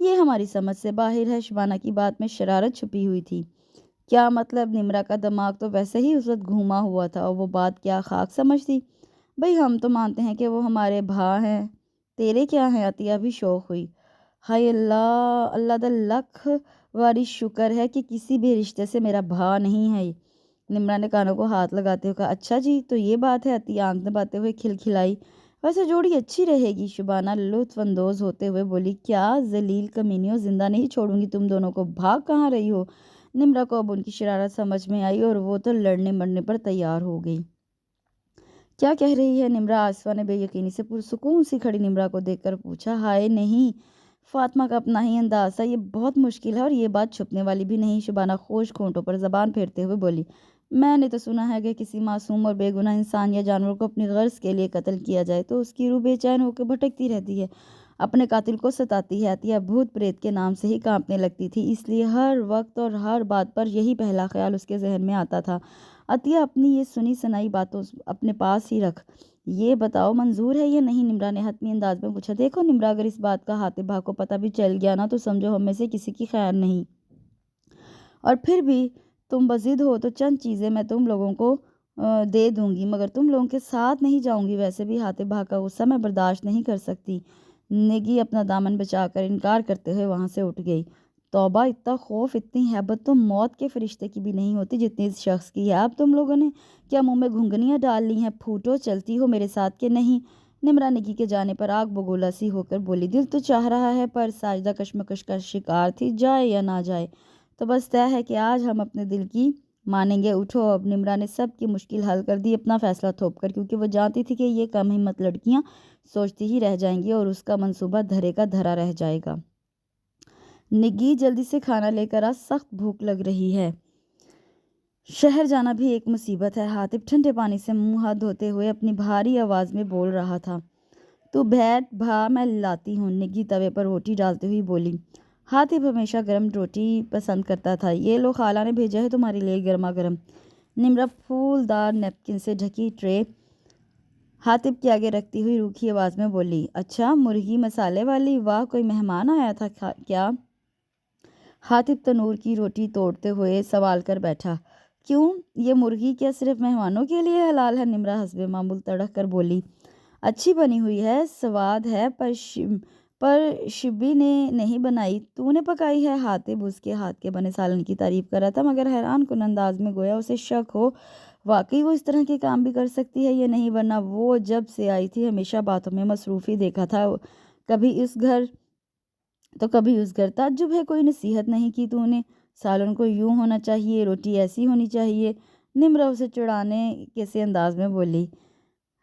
یہ ہماری سمجھ سے باہر ہے۔ شبانہ کی بات میں شرارت چھپی ہوئی تھی۔ کیا مطلب؟ نمرا کا دماغ تو ویسے ہی اس وقت گھوما ہوا تھا، اور وہ بات کیا خاک سمجھتی؟ بھئی ہم تو مانتے ہیں کہ وہ ہمارے بھا ہیں، تیرے کیا ہیں؟ عطیہ بھی شوق ہوئی۔ ہائے اللہ، اللہ دا لکھ واری شکر ہے کہ کسی بھی رشتے سے میرا بھا نہیں ہے۔ نمرا نے کانوں کو ہاتھ لگاتے ہوئے کہا، اچھا جی، تو یہ بات ہے؟ عطیہ آنکھ دباتے ہوئے کھلکھلائی۔ ویسے جوڑی اچھی رہے گی۔ شبانہ لطف اندوز ہوتے ہوئے بولی، کیا ذلیل کمینیوں، زندہ نہیں چھوڑوں گی تم دونوں کو۔ بھاگ کہاں رہی ہو؟ نمرا کو اب ان کی شرارت سمجھ میں آئی اور وہ تو لڑنے مرنے پر تیار ہو گئی۔ کیا کہہ رہی ہے نمرا؟ آصفہ نے بے یقینی سے پرسکون سی کھڑی نمرا کو دیکھ کر پوچھا۔ ہائے نہیں، فاطمہ کا اپنا ہی انداز تھا، یہ بہت مشکل ہے اور یہ بات چھپنے والی بھی نہیں۔ شبانہ خشک ہونٹوں پر زبان پھیرتے ہوئے بولی، میں نے تو سنا ہے کہ کسی معصوم اور بے گناہ انسان یا جانور کو اپنی غرض کے لیے قتل کیا جائے تو اس کی روح بے چین ہو کے بھٹکتی رہتی ہے، اپنے قاتل کو ستاتی ہے۔ عطیہ بھوت پریت کے نام سے ہی کانپنے لگتی تھی، اس لیے ہر وقت اور ہر بات پر یہی پہلا خیال اس کے ذہن میں آتا تھا۔ عطیہ اپنی یہ سنی سنائی باتوں اپنے پاس ہی رکھ، یہ بتاؤ منظور ہے یا نہیں؟ نمرا نے حتمی انداز میں پوچھا۔ دیکھو نمرا، اگر اس بات کا حاتب کو پتہ بھی چل گیا نا تو سمجھو ہم میں سے کسی کی خیر نہیں، اور پھر بھی تم بضد ہو تو چند چیزیں میں تم لوگوں کو دے دوں گی، مگر تم لوگوں کے ساتھ نہیں جاؤں گی۔ ویسے بھی حاتب کا غصہ میں برداشت نہیں کر سکتی۔ نگی اپنا دامن بچا کر انکار کرتے ہوئے وہاں سے اٹھ گئی۔ توبہ، اتنا خوف، اتنی ہیبت تو موت کے فرشتے کی بھی نہیں ہوتی جتنی اس شخص کی ہے۔ اب تم لوگوں نے کیا منہ میں گھنگنیاں ڈال لی ہیں؟ پھوٹو، چلتی ہو میرے ساتھ کہ نہیں؟ نمرا نگی کے جانے پر آگ بگولا سی ہو کر بولی، دل تو چاہ رہا ہے، پر ساجدہ کشمکش کا شکار تھی، جائے یا نہ جائے تو بس طے ہے کہ آج ہم اپنے دل کی مانیں گے۔ اٹھو اب۔ نمرا نے سب کی مشکل حل کر دی اپنا فیصلہ تھوپ کر، کیونکہ وہ جانتی تھی کہ یہ کم ہمت لڑکیاں سوچتی ہی رہ جائیں گی اور اس کا منصوبہ دھرے کا دھرا رہ جائے گا۔ نگی، جلدی سے کھانا لے کر آ، سخت بھوک لگ رہی ہے۔ شہر جانا بھی ایک مصیبت ہے۔ حاتب ٹھنڈے پانی سے منہ ہاتھ دھوتے ہوئے اپنی بھاری آواز میں بول رہا تھا۔ تو بیٹھ بھا، میں لاتی ہوں۔ نگی توے پر روٹی ڈالتے ہوئی بولی۔ حاتب ہمیشہ گرم روٹی پسند کرتا تھا۔ یہ لو، خالہ نے بھیجا ہے تمہارے لیے گرما گرم۔ نمرا پھول دار نیپکن سے ڈھکی ٹرے حاتب کے آگے رکھتی ہوئی روکھی آواز میں بولی، اچھا، مرغی مسالے والی؟ واہ، کوئی مہمان آیا تھا کیا؟ حاتب تنور کی روٹی توڑتے ہوئے سوال کر بیٹھا۔ کیوں، یہ مرغی کیا صرف مہمانوں کے لیے حلال ہے؟ نمرا حسب معمول تڑک کر بولی، اچھی بنی ہوئی ہے، سواد ہے، پر شبی نے نہیں بنائی، تو نے پکائی ہے؟ حاتب اس کے ہاتھ کے بنے سالن کی تعریف کر رہا تھا، مگر حیران کن انداز میں، گویا اسے شک ہو واقعی وہ اس طرح کے کام بھی کر سکتی ہے یا نہیں، ورنہ وہ جب سے آئی تھی ہمیشہ باتوں میں مصروف ہی دیکھا تھا، کبھی اس گھر تو کبھی اس گھر۔ تعجب ہے، کوئی نصیحت نہیں کی تو نے؟ سالن کو یوں ہونا چاہیے، روٹی ایسی ہونی چاہیے۔ نمرا اسے چڑھانے کے سے انداز میں بولی،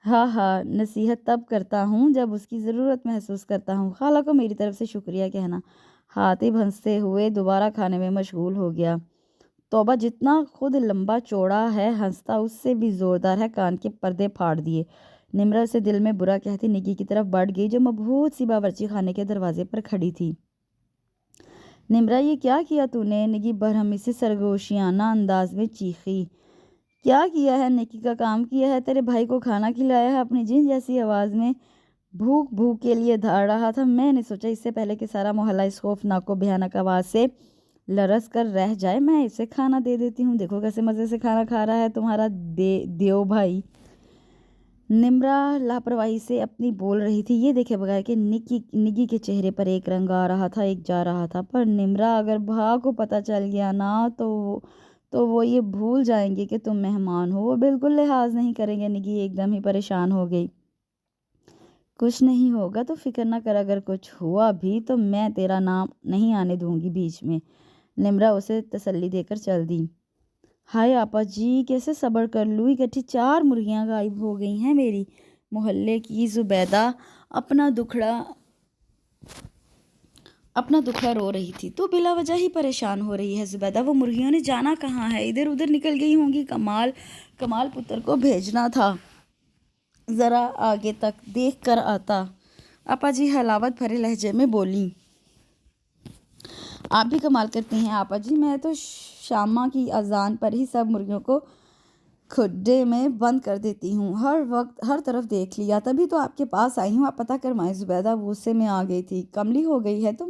ہاں ہاں، نصیحت تب کرتا ہوں جب اس کی ضرورت محسوس کرتا ہوں، خالہ کو میری طرف سے شکریہ کہنا۔ حاتب ہنستے ہوئے دوبارہ کھانے میں مشغول ہو گیا۔ توبہ، جتنا خود لمبا چوڑا ہے ہنستا اس سے بھی زوردار ہے، کان کے پردے پھاڑ دیے۔ نمرا اسے دل میں برا کہتی نگی کی طرف بڑھ گئی جو مبہوت سی باورچی خانے کے دروازے پر کھڑی تھی۔ نمرا، یہ کیا کیا تو نے؟ نگی برہمی سے سرگوشیانہ انداز میں چیخی۔ کیا کیا ہے؟ نیکی کا کام کیا ہے، تیرے بھائی کو کھانا کھلایا ہے۔ اپنی جن جیسی آواز میں بھوک کے لیے دھاڑ رہا تھا۔ میں نے سوچا اس سے پہلے کہ سارا محلہ اس خوفناک و بھیانک آواز سے لرز کر رہ جائے، میں اسے کھانا دے دیتی ہوں۔ دیکھو کیسے مزے سے کھانا کھا رہا ہے تمہارا دیو بھائی۔ نمرا لاپرواہی سے اپنی بول رہی تھی، یہ دیکھے بغیر کہ نگی کے چہرے پر ایک رنگ آ رہا تھا، ایک جا رہا تھا۔ پر نمرا، اگر بھا کو پتہ چل گیا نا تو وہ یہ بھول جائیں گے کہ تم مہمان ہو، وہ بالکل لحاظ نہیں کریں گے۔ نگی ایک دم ہی پریشان ہو گئی۔ کچھ نہیں ہوگا تو فکر نہ کر، اگر کچھ ہوا بھی تو میں تیرا نام نہیں آنے دوں گی بیچ میں۔ نمرا اسے تسلی دے کر چل دی۔ ہائے آپا جی، کیسے صبر کر لوں، اکٹھی 4 مرغیاں غائب ہو گئی ہیں میری۔ محلے کی زبیدہ اپنا دکھڑا رو رہی تھی۔ تو بلا وجہ ہی پریشان ہو رہی ہے زبیدہ، وہ مرغیوں نے جانا کہاں ہے؟ ادھر ادھر نکل گئی ہوں گی۔ کمال پتر کو بھیجنا تھا، ذرا آگے تک دیکھ کر آتا۔ آپا جی حلاوت بھرے لہجے میں بولی، آپ بھی کمال کرتی ہیں آپا جی، میں تو شامہ کی اذان پر ہی سب مرغیوں کو کھڈے میں بند کر دیتی ہوں، ہر وقت ہر طرف دیکھ لیا، تبھی تو آپ کے پاس آئی ہوں، آپ پتہ کروائیں۔ زبیدہ غصے میں آ گئی تھی، کملی ہو گئی ہے تم،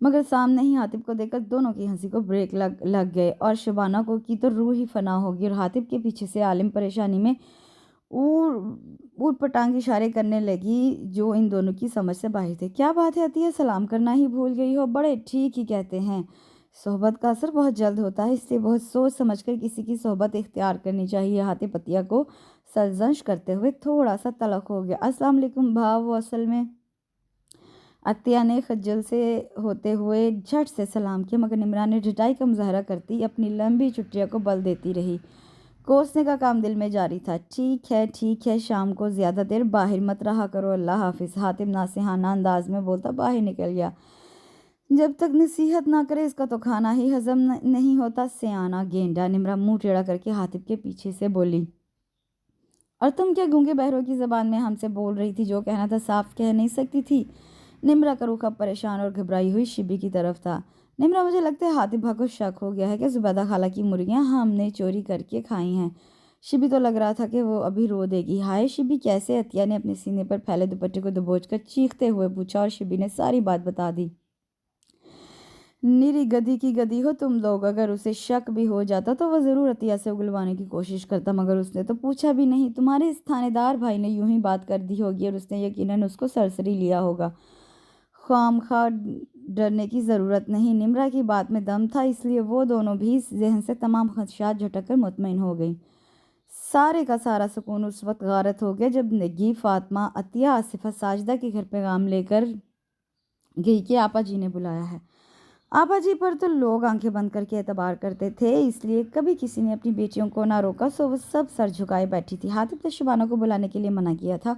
مگر سامنے ہی حاتب کو دیکھ کر دونوں کی ہنسی کو بریک لگ گئے اور شبانہ کو کی تو روح ہی فنا ہوگی، اور حاتب کے پیچھے سے عالم پریشانی میں اوٹ پٹانگ اشارے کرنے لگی جو ان دونوں کی سمجھ سے باہر تھے۔ کیا بات ہے عطیہ، سلام کرنا ہی بھول گئی ہو؟ بڑے ٹھیک ہی کہتے ہیں، صحبت کا اثر بہت جلد ہوتا ہے، اس لیے بہت سوچ سمجھ کر کسی کی صحبت اختیار کرنی چاہیے۔ حاتب عطیہ کو سرزنش کرتے ہوئے تھوڑا سا تلخ ہو گیا۔ السلام علیکم بھاؤ۔ وہ اصل میں عطیہ نے خجل سے ہوتے ہوئے جھٹ سے سلام کیا، مگر نمرا نے ڈٹائی کا مظاہرہ کرتی اپنی لمبی چٹیوں کو بل دیتی رہی۔ کوسنے کا کام دل میں جاری تھا۔ ٹھیک ہے، شام کو زیادہ دیر باہر مت رہا کرو، اللہ حافظ۔ حاتب ناصحانہ انداز میں بولتا باہر نکل گیا۔ جب تک نصیحت نہ کرے اس کا تو کھانا ہی ہضم نہیں ہوتا، سیانہ گینڈا۔ نمرا منہ ٹیڑھا کر کے حاتب کے پیچھے سے بولی، اور تم کیا گونگے بہروں کی زبان میں ہم سے بول رہی تھی؟ جو کہنا تھا صاف کہہ نہیں سکتی تھی؟ نمرا کا رخ اب پریشان اور گھبرائی ہوئی شبی کی طرف تھا۔ نمرا، مجھے لگتا ہے حاتب بھا کو شک ہو گیا ہے کہ زبیدہ خالہ کی مرغیاں ہم نے چوری کر کے کھائی ہیں۔ شبی تو لگ رہا تھا کہ وہ ابھی رو دے گی۔ ہائے شبی کیسے؟ عطیہ نے اپنے سینے پر پھیلے دوپٹے کو دبوچ کر چیختے ہوئے پوچھا، اور شبی نے ساری بات بتا دی۔ نیری گدھی کی گدھی ہو تم لوگ، اگر اسے شک بھی ہو جاتا تو وہ ضرور عطیہ سے اگلوانے کی کوشش کرتا، مگر اس نے تو پوچھا بھی نہیں۔ تمہارے اس تھانے دار بھائی نے یوں ہی بات کر دی ہوگی اور اس نے یقیناً اس کو سرسری لیا ہوگا۔ خام خواہ ڈرنے کی ضرورت نہیں۔ نمرا کی بات میں دم تھا، اس لیے وہ دونوں بھی ذہن سے تمام خدشات جھٹک کر مطمئن ہو گئیں۔ سارے کا سارا سکون اس وقت غارت ہو گیا جب نگی فاطمہ عطیہ آصفہ ساجدہ کے گھر پیغام لے کر گئی کہ آپا جی نے بلایا ہے۔ آپا جی پر تو لوگ آنکھیں بند کر کے اعتبار کرتے تھے، اس لیے کبھی کسی نے اپنی بیٹیوں کو نہ روکا، سو وہ سب سر جھکائے بیٹھی تھی۔ حاتب نے شبانہ کو بلانے کے لیے منع کیا تھا۔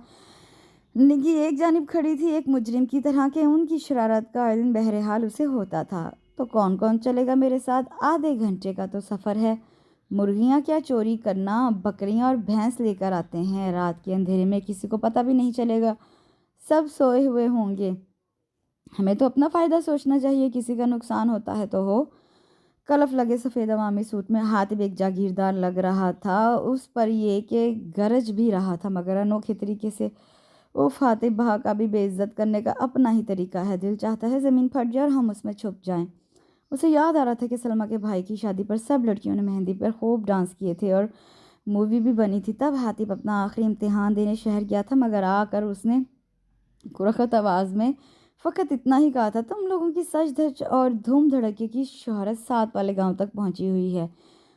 نگی ایک جانب کھڑی تھی، ایک مجرم کی طرح کہ ان کی شرارت کا علم بہرحال اسے ہوتا تھا۔ تو کون کون چلے گا میرے ساتھ؟ آدھے گھنٹے کا تو سفر ہے۔ مرغیاں کیا چوری کرنا، بکریاں اور بھینس لے کر آتے ہیں، رات کے اندھیرے میں کسی کو پتہ بھی نہیں چلے گا، سب سوئے ہوئے ہوں گے۔ ہمیں تو اپنا فائدہ سوچنا چاہیے، کسی کا نقصان ہوتا ہے تو ہو۔ کلف لگے سفید عوامی سوٹ میں حاتب ایک جاگیردار لگ رہا تھا، اس پر یہ کہ گرج بھی رہا تھا مگر انوکھے طریقے سے۔ حاتب بھا کا بھی بے عزت کرنے کا اپنا ہی طریقہ ہے، دل چاہتا ہے زمین پھٹ جائے اور ہم اس میں چھپ جائیں۔ اسے یاد آ رہا تھا کہ سلمیٰ کے بھائی کی شادی پر سب لڑکیوں نے مہندی پر خوب ڈانس کیے تھے اور مووی بھی بنی تھی۔ تب حاتب اپنا آخری امتحان دینے شہر گیا تھا، مگر آ کر اس نے کرخت آواز میں فقط اتنا ہی کہا تھا، تم لوگوں کی سچ دھج اور دھوم دھڑکے کی شہرت 7 والے گاؤں تک پہنچی ہوئی ہے۔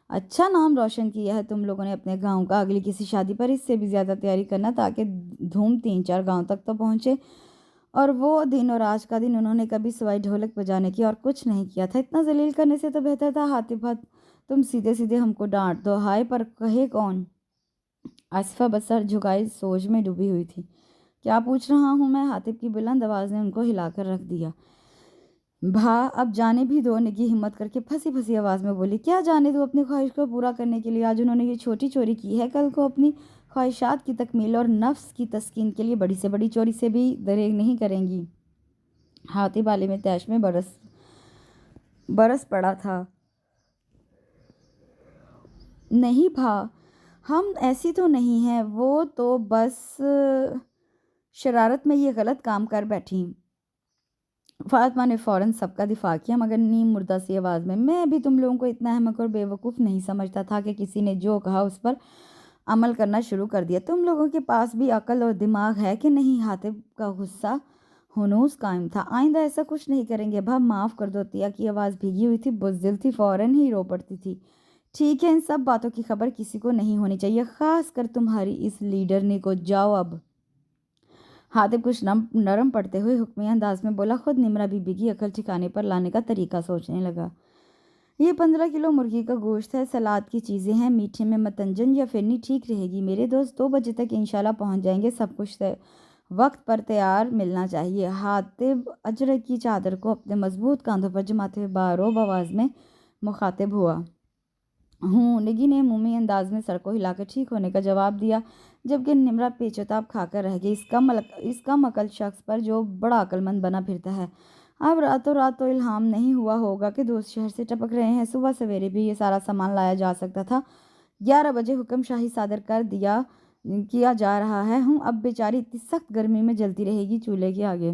اچھا نام روشن کیا ہے تم لوگوں نے اپنے گاؤں کا، اگلی کسی شادی پر اس سے بھی زیادہ تیاری کرنا تاکہ دھوم 3-4 گاؤں تک تو پہنچے۔ اور وہ دن اور آج کا دن انہوں نے کبھی سوائے ڈھولک بجانے کی اور کچھ نہیں کیا تھا۔ اتنا ذلیل کرنے سے تو بہتر تھا حاتب تم سیدھے سیدھے ہم کو ڈانٹ دو۔ ہائے پر کہے کون؟ آصفہ بس سر جھکائے سوچ میں ڈوبی ہوئی تھی۔ کیا پوچھ رہا ہوں میں؟ حاتب کی بلند آواز نے ان کو ہلا کر رکھ دیا۔ بھا اب جانے بھی دو، نگی ہمت کر کے پھنسی پھنسی آواز میں بولی۔ کیا جانے دو؟ اپنی خواہش کو پورا کرنے کے لیے آج انہوں نے یہ چھوٹی چوری کی ہے، کل کو اپنی خواہشات کی تکمیل اور نفس کی تسکین کے لیے بڑی سے بڑی چوری سے بھی دریغ نہیں کریں گی۔ حاتب عالم طیش میں برس پڑا تھا۔ نہیں بھا، ہم ایسی تو نہیں ہیں، وہ تو بس شرارت میں یہ غلط کام کر بیٹھیں۔ فاطمہ نے فوراً سب کا دفاع کیا، مگر نیم مردہ سی آواز میں بھی تم لوگوں کو اتنا احمق اور بے وقوف نہیں سمجھتا تھا کہ کسی نے جو کہا اس پر عمل کرنا شروع کر دیا۔ تم لوگوں کے پاس بھی عقل اور دماغ ہے کہ نہیں؟ حاتب کا غصہ ہنوز قائم تھا۔ آئندہ ایسا کچھ نہیں کریں گے بھا، معاف کر دو۔ عطیہ کی آواز بھیگی ہوئی تھی، بزدل تھی، فوراً ہی رو پڑتی تھی۔ ٹھیک ہے، ان سب باتوں کی خبر کسی کو نہیں ہونی چاہیے، خاص کر تمہاری اس لیڈرنی کو۔ جاؤ اب۔ حاتب کچھ نرم پڑتے ہوئے حکمی انداز میں بولا، خود نمرا بی بی کی عقل ٹھکانے پر لانے کا طریقہ سوچنے لگا۔ یہ 15 کلو مرغی کا گوشت ہے، سلاد کی چیزیں ہیں، میٹھے میں متنجن یا فرنی ٹھیک رہے گی۔ میرے دوست 2 بجے تک انشاءاللہ پہنچ جائیں گے، سب کچھ وقت پر تیار ملنا چاہیے۔ حاتب اجرک کی چادر کو اپنے مضبوط کاندھوں پر جماتے ہوئے باروب آواز میں مخاطب ہوا۔ نگی نے عمومی انداز میں سر کو ہلا کر ٹھیک ہونے کا جواب دیا، جبکہ نمرا پیچ و تاب کھا کر رہ گئی۔ اس کم عقل شخص پر جو بڑا عقل مند بنا پھرتا ہے، اب راتوں رات تو الہام نہیں ہوا ہوگا کہ دوست شہر سے ٹپک رہے ہیں، صبح سویرے بھی یہ سارا سامان لایا جا سکتا تھا۔ 11 بجے حکم شاہی صادر کیا جا رہا ہے، اب بیچاری اتنی سخت گرمی میں جلتی رہے گی چولہے کے آگے۔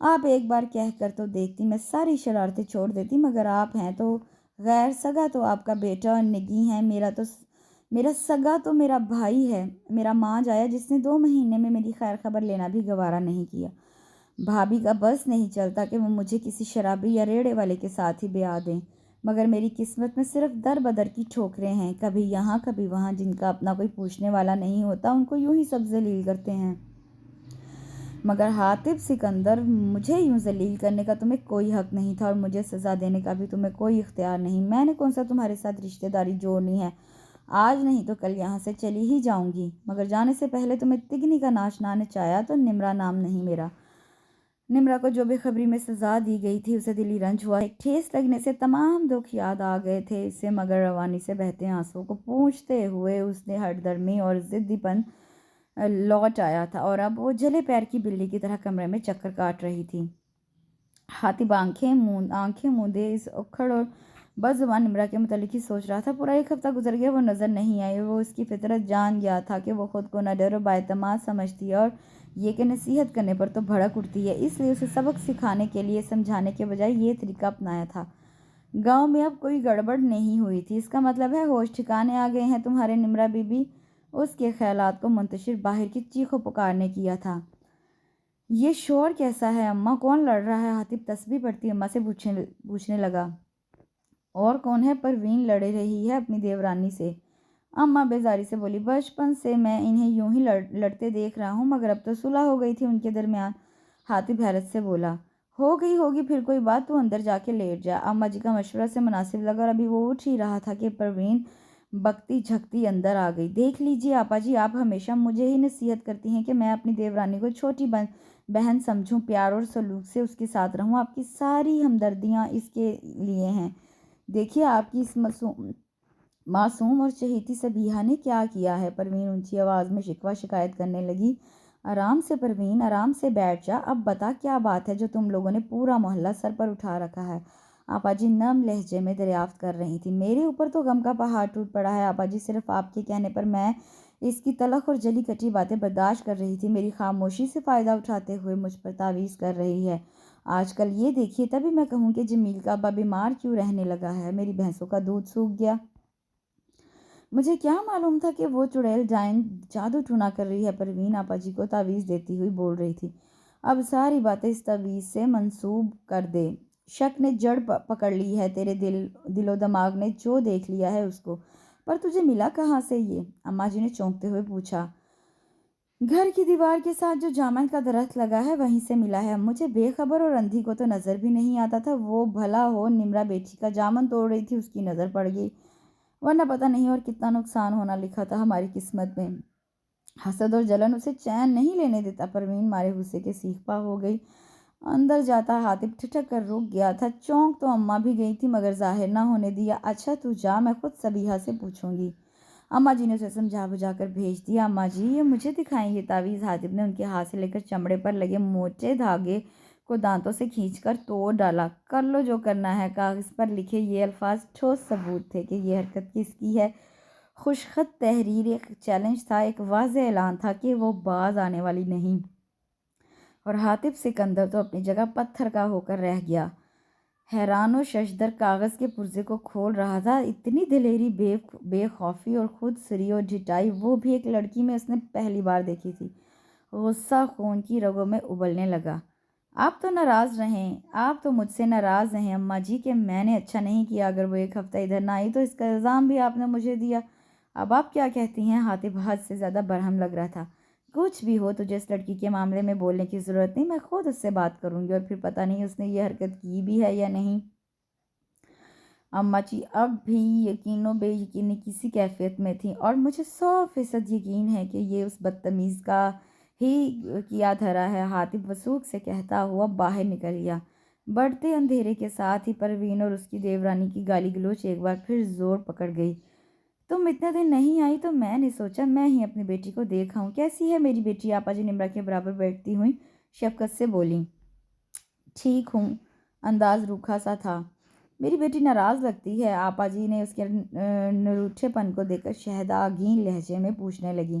آپ ایک بار کہہ کر تو دیکھتی، میں ساری شرارتیں چھوڑ دیتی، مگر آپ ہیں تو غیر سگا تو آپ کا بیٹا اور نگی ہے، میرا سگا تو میرا بھائی ہے، میرا ماں جایا جس نے 2 مہینے میں میری خیر خبر لینا بھی گوارا نہیں کیا۔ بھابھی کا بس نہیں چلتا کہ وہ مجھے کسی شرابی یا ریڑے والے کے ساتھ ہی بیاہ دیں، مگر میری قسمت میں صرف در بدر کی ٹھوکریں ہیں، کبھی یہاں کبھی وہاں، جن کا اپنا کوئی پوچھنے والا نہیں ہوتا ان کو یوں ہی سب ذلیل کرتے ہیں۔ مگر حاتب سکندر، مجھے یوں ذلیل کرنے کا تمہیں کوئی حق نہیں تھا، اور مجھے سزا دینے کا بھی تمہیں کوئی اختیار نہیں۔ میں نے کون سا تمہارے ساتھ رشتہ داری جوڑنی ہے؟ آج نہیں تو کل یہاں سے چلی ہی جاؤں گی، مگر جانے سے پہلے تمہیں تگنی کا ناش نہ نچایا تو نمرا نام نہیں میرا۔ نمرا کو جو بے خبری میں سزا دی گئی تھی اسے دلی رنج ہوا، ایک ٹھیس لگنے سے تمام دکھ یاد آ گئے تھے اسے، مگر روانی سے بہتے آنسوؤں کو پونچھتے ہوئے اس نے ہٹ درمی اور ضدی پن لوٹ آیا تھا، اور اب وہ جلے پیر کی بلی کی طرح کمرے میں چکر کاٹ رہی تھی۔ حاتب آنکھیں موندے اس اکھڑ اور بد زبان نمرا کے متعلق ہی سوچ رہا تھا۔ پورا ایک ہفتہ گزر گیا، وہ نظر نہیں آئی۔ وہ اس کی فطرت جان گیا تھا کہ وہ خود کو نڈر اور بااعتماد سمجھتی ہے، اور یہ کہ نصیحت کرنے پر تو بھڑک اٹھتی ہے، اس لیے اسے سبق سکھانے کے لیے سمجھانے کے بجائے یہ طریقہ اپنایا تھا۔ گاؤں میں اب کوئی گڑبڑ نہیں ہوئی تھی، اس کا مطلب ہے ہوش ٹھکانے آ گئے ہیں تمہارے نمرا بی بی۔ اس کے خیالات کو منتشر باہر کی چیخ و پکار نے کیا تھا۔ یہ شور کیسا ہے اماں؟ کون لڑ رہا ہے؟ حاتب تسبیح پڑھتی اماں سے پوچھنے لگا۔ اور کون ہے؟ پروین لڑے رہی ہے اپنی دیورانی سے، اماں بیزاری سے بولی۔ بچپن سے میں انہیں یوں ہی لڑتے دیکھ رہا ہوں، مگر اب تو صلح ہو گئی تھی ان کے درمیان۔ حاتب حیرت سے بولا۔ ہو گئی ہوگی پھر کوئی بات، تو اندر جا کے لیٹ جا۔ اماں جی کا مشورہ سے مناسب لگا، اور ابھی وہ اٹھ ہی رہا تھا کہ پروین بکتی جھکتی اندر آ گئی۔ دیکھ لیجیے آپا جی، آپ ہمیشہ مجھے ہی نصیحت کرتی ہیں کہ میں اپنی دیورانی کو چھوٹی بہن سمجھوں، پیار اور سلوک سے اس کے ساتھ رہوں، آپ کی ساری ہمدردیاں اس کے لیے ہیں۔ دیکھیے آپ کی اس معصوم اور چہیتی سبیہا نے کیا کیا ہے۔ پروین اونچی آواز میں شکوہ شکایت کرنے لگی۔ آرام سے پروین، آرام سے بیٹھ جا، اب بتا کیا بات ہے جو تم لوگوں نے پورا محلہ سر پر اٹھا رکھا ہے؟ آپا جی نرم لہجے میں دریافت کر رہی تھی۔ میرے اوپر تو غم کا پہاڑ ٹوٹ پڑا ہے آپا جی، صرف آپ کے کہنے پر میں اس کی تلخ اور جلی کٹی باتیں برداشت کر رہی تھی، میری خاموشی سے فائدہ اٹھاتے ہوئے مجھ پر تعویذ کر رہی ہے۔ آج کل یہ دیکھیے، تبھی میں کہوں کہ جمیل کا ابا بیمار کیوں رہنے لگا ہے، میری بھینسوں کا دودھ سوکھ گیا۔ مجھے کیا معلوم تھا کہ وہ چڑیل ڈائن جادو ٹونا کر رہی ہے؟ پروین آپا جی کو تعویذ دیتی ہوئی بول رہی تھی۔ اب ساری باتیں اس تعویذ سے منسوب کر دے، شک نے جڑ پکڑ لی ہے تیرے دل و دماغ نے جو دیکھ لیا ہے اس کو۔ پر تجھے ملا کہاں سے یہ؟ اماں جی نے چونکتے ہوئے پوچھا۔ گھر کی دیوار کے ساتھ جو جامن کا درخت لگا ہے وہیں سے ملا ہے۔ مجھے بے خبر اور اندھی کو تو نظر بھی نہیں آتا تھا، وہ بھلا ہو نمرا بیٹی کا جامن توڑ رہی تھی، اس کی نظر پڑ گئی، ورنہ پتہ نہیں اور کتنا نقصان ہونا لکھا تھا ہماری قسمت میں۔ حسد اور جلن اسے چین نہیں لینے دیتا۔ پروین مارے غصے کے سیخ پا ہو گئی۔ اندر جاتا حاتب ٹھٹک کر رک گیا تھا۔ چونک تو اماں بھی گئی تھی مگر ظاہر نہ ہونے دیا۔ اچھا تو جا، میں خود سبیہا سے پوچھوں گی۔ اماں جی نے اسے سمجھا بجھا کر بھیج دیا۔ اماں جی یہ مجھے دکھائیں یہ تعویذ۔ حاتب نے ان کے ہاتھ سے لے کر چمڑے پر لگے موٹے دھاگے کو دانتوں سے کھینچ کر توڑ ڈالا۔ کر لو جو کرنا ہے۔ کاغذ پر لکھے یہ الفاظ ٹھوس ثبوت تھے کہ یہ حرکت کس کی ہے۔ خوشخط تحریر ایک چیلنج تھا، ایک واضح اعلان تھا کہ وہ باز آنے والی نہیں، اور حاتب سکندر تو اپنی جگہ پتھر کا ہو کر رہ گیا، حیران و ششدر کاغذ کے پرزے کو کھول رہا تھا۔ اتنی دلیری، بے خوفی اور خود سری اور ڈھٹائی، وہ بھی ایک لڑکی میں اس نے پہلی بار دیکھی تھی۔ غصہ خون کی رگوں میں ابلنے لگا۔ آپ تو ناراض رہیں، آپ تو مجھ سے ناراض رہیں اماں جی کہ میں نے اچھا نہیں کیا، اگر وہ ایک ہفتہ ادھر نہ آئی تو اس کا الزام بھی آپ نے مجھے دیا۔ اب آپ کیا کہتی ہیں؟ حاتب حد سے زیادہ برہم لگ رہا تھا۔ کچھ بھی ہو، تجھے اس لڑکی کے معاملے میں بولنے کی ضرورت نہیں، میں خود اس سے بات کروں گی، اور پھر پتہ نہیں اس نے یہ حرکت کی بھی ہے یا نہیں۔ اماں جی اب بھی یقین و بے یقینی کسی کیفیت میں تھیں، اور مجھے 100% یقین ہے کہ یہ اس بدتمیز کا ہی کیا دھرا ہے۔ حاتب وثوق سے کہتا ہوا باہر نکل گیا۔ بڑھتے اندھیرے کے ساتھ ہی پروین اور اس کی دیورانی کی گالی گلوچ ایک بار پھر زور پکڑ گئی۔ تم اتنے دن نہیں آئی تو میں نے سوچا میں ہی اپنی بیٹی کو دیکھ آؤں۔ کیسی ہے میری بیٹی؟ آپا جی نمرا کے برابر بیٹھتی ہوئی شفقت سے بولی۔ ٹھیک ہوں، انداز روکھا سا تھا۔ میری بیٹی ناراض لگتی ہے، آپا جی نے اس کے نروٹھے پن کو دیکھ کر شہداگین لہجے میں پوچھنے لگی۔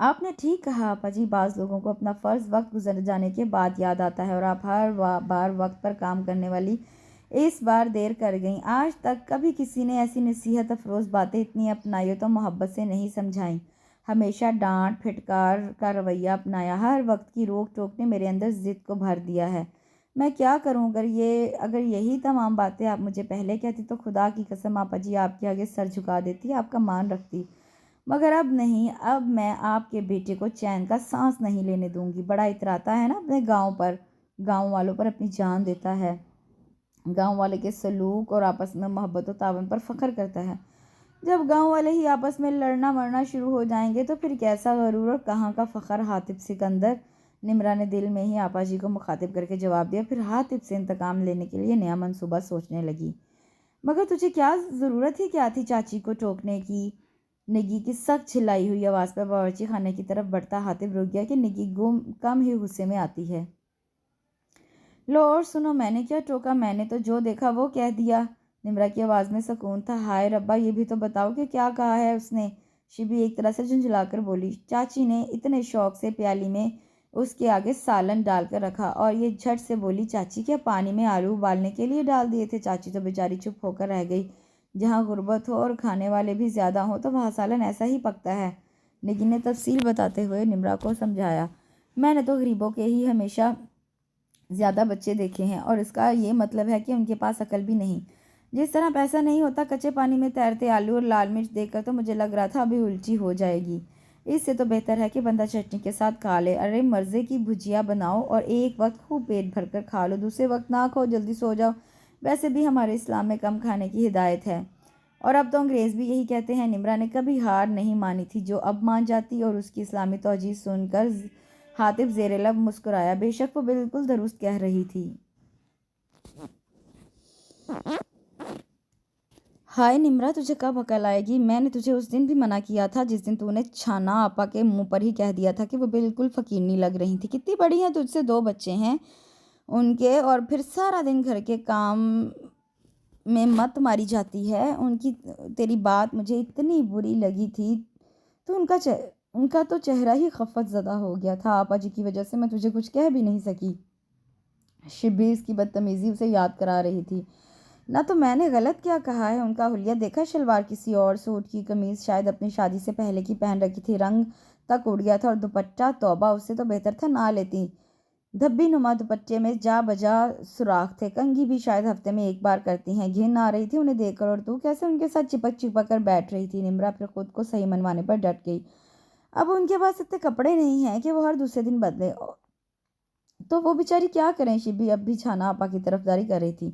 آپ نے ٹھیک کہا آپا جی، بعض لوگوں کو اپنا فرض وقت گزر جانے کے بعد یاد آتا ہے، اور آپ ہر بار وقت پر کام کرنے والی اس بار دیر کر گئیں۔ آج تک کبھی کسی نے ایسی نصیحت افروز باتیں اتنی اپنائی تو محبت سے نہیں سمجھائیں، ہمیشہ ڈانٹ پھٹکار کا رویہ اپنایا۔ ہر وقت کی روک ٹوک نے میرے اندر ضد کو بھر دیا ہے۔ میں کیا کروں؟ اگر یہی تمام باتیں آپ مجھے پہلے کہتی تو خدا کی قسم آپا جی آپ کے آگے سر جھکا دیتی، آپ کا مان رکھتی، مگر اب نہیں۔ اب میں آپ کے بیٹے کو چین کا سانس نہیں لینے دوں گی۔ بڑا اتراتا ہے نا اپنے گاؤں والوں پر اپنی جان دیتا ہے، گاؤں والے کے سلوک اور آپس میں محبت و تعاون پر فخر کرتا ہے۔ جب گاؤں والے ہی آپس میں لڑنا مرنا شروع ہو جائیں گے تو پھر کیسا غرور اور کہاں کا فخر؟ حاطب سکندر، نمرا نے دل میں ہی آپا جی کو مخاطب کر کے جواب دیا، پھر حاطب سے انتقام لینے کے لیے نیا منصوبہ سوچنے لگی۔ مگر تجھے کیا ضرورت ہی کیا تھی چاچی کو ٹوکنے کی؟ نگی کی سخت چلائی ہوئی آواز پر باورچی خانے کی طرف بڑھتا حاطب رک گیا کہ نگی کم ہی غصے میں آتی ہے۔ لو اور سنو، میں نے کیا ٹوکا؟ میں نے تو جو دیکھا وہ کہہ دیا۔ نمرا کی آواز میں سکون تھا۔ ہائے ربا، یہ بھی تو بتاؤ کہ کیا کہا ہے اس نے؟ شبی ایک طرح سے جھنجھلا کر بولی۔ چاچی نے اتنے شوق سے پیالی میں اس کے آگے سالن ڈال کر رکھا اور یہ جھٹ سے بولی، چاچی کیا پانی میں آلو ابالنے کے لیے ڈال دیے تھے؟ چاچی تو بیچاری چپ ہو کر رہ گئی۔ جہاں غربت ہو اور کھانے والے بھی زیادہ ہوں تو وہاں سالن ایسا ہی پکتا ہے۔ نگی نے تفصیل بتاتے ہوئے نمرا کو سمجھایا، میں نے تو غریبوں کے ہی ہمیشہ زیادہ بچے دیکھے ہیں، اور اس کا یہ مطلب ہے کہ ان کے پاس عقل بھی نہیں۔ جس طرح پیسہ نہیں ہوتا کچے پانی میں تیرتے آلو اور لال مرچ دیکھ کر تو مجھے لگ رہا تھا ابھی الٹی ہو جائے گی۔ اس سے تو بہتر ہے کہ بندہ چٹنی کے ساتھ کھا لے۔ ارے مرضے کی بھجیا بناؤ اور ایک وقت خوب پیٹ بھر کر کھا لو، دوسرے وقت نہ کھاؤ، جلدی سو جاؤ۔ ویسے بھی ہمارے اسلام میں کم کھانے کی ہدایت ہے، اور اب تو انگریز بھی یہی کہتے ہیں۔ نمرا نے کبھی ہار نہیں مانی تھی، جو اب مان جاتی، اور اس کی اسلامی توجیہ سن کر حاطب زیر لب مسکرایا۔ بے شک وہ بالکل درست کہہ رہی تھی۔ ہائے نمرا، تجھے کب عقل آئے گی؟ میں نے تجھے اس دن بھی منع کیا تھا جس دن تو نے چھانا آپا کے منہ پر ہی کہہ دیا تھا کہ وہ بالکل فقیرنی لگ رہی تھی۔ کتنی بڑی ہیں تجھ سے؟ 2 بچے ہیں ان کے، اور پھر سارا دن گھر کے کام میں مت ماری جاتی ہے ان کی۔ تیری بات مجھے اتنی بری لگی تھی تو ان کا تو چہرہ ہی خفت زدہ ہو گیا تھا۔ آپا جی کی وجہ سے میں تجھے کچھ کہہ بھی نہیں سکی۔ شبیر کی بدتمیزی اسے یاد کرا رہی تھی۔ نہ تو میں نے غلط کیا کہا ہے؟ ان کا حلیہ دیکھا؟ شلوار کسی اور سوٹ کی، قمیض شاید اپنی شادی سے پہلے کی پہن رکھی تھی، رنگ تک اڑ گیا تھا، اور دوپٹہ توبہ، اس سے تو بہتر تھا نہ لیتی۔ دھبی نما دوپٹے میں جا بجا سوراخ تھے، کنگھی بھی شاید ہفتے میں 1 بار کرتی ہیں۔ گھن آ رہی تھی انہیں دیکھ کر، اور تو کیسے ان کے ساتھ چپک کر بیٹھ رہی تھی؟ نمرا پھر خود کو صحیح منوانے پر ڈٹ گئی۔ اب ان کے پاس اتنے کپڑے نہیں ہیں کہ وہ ہر دوسرے دن بدلے، تو وہ بیچاری کیا کریں؟ شبی اب بھی چھانا آپا کی طرفداری کر رہی تھی۔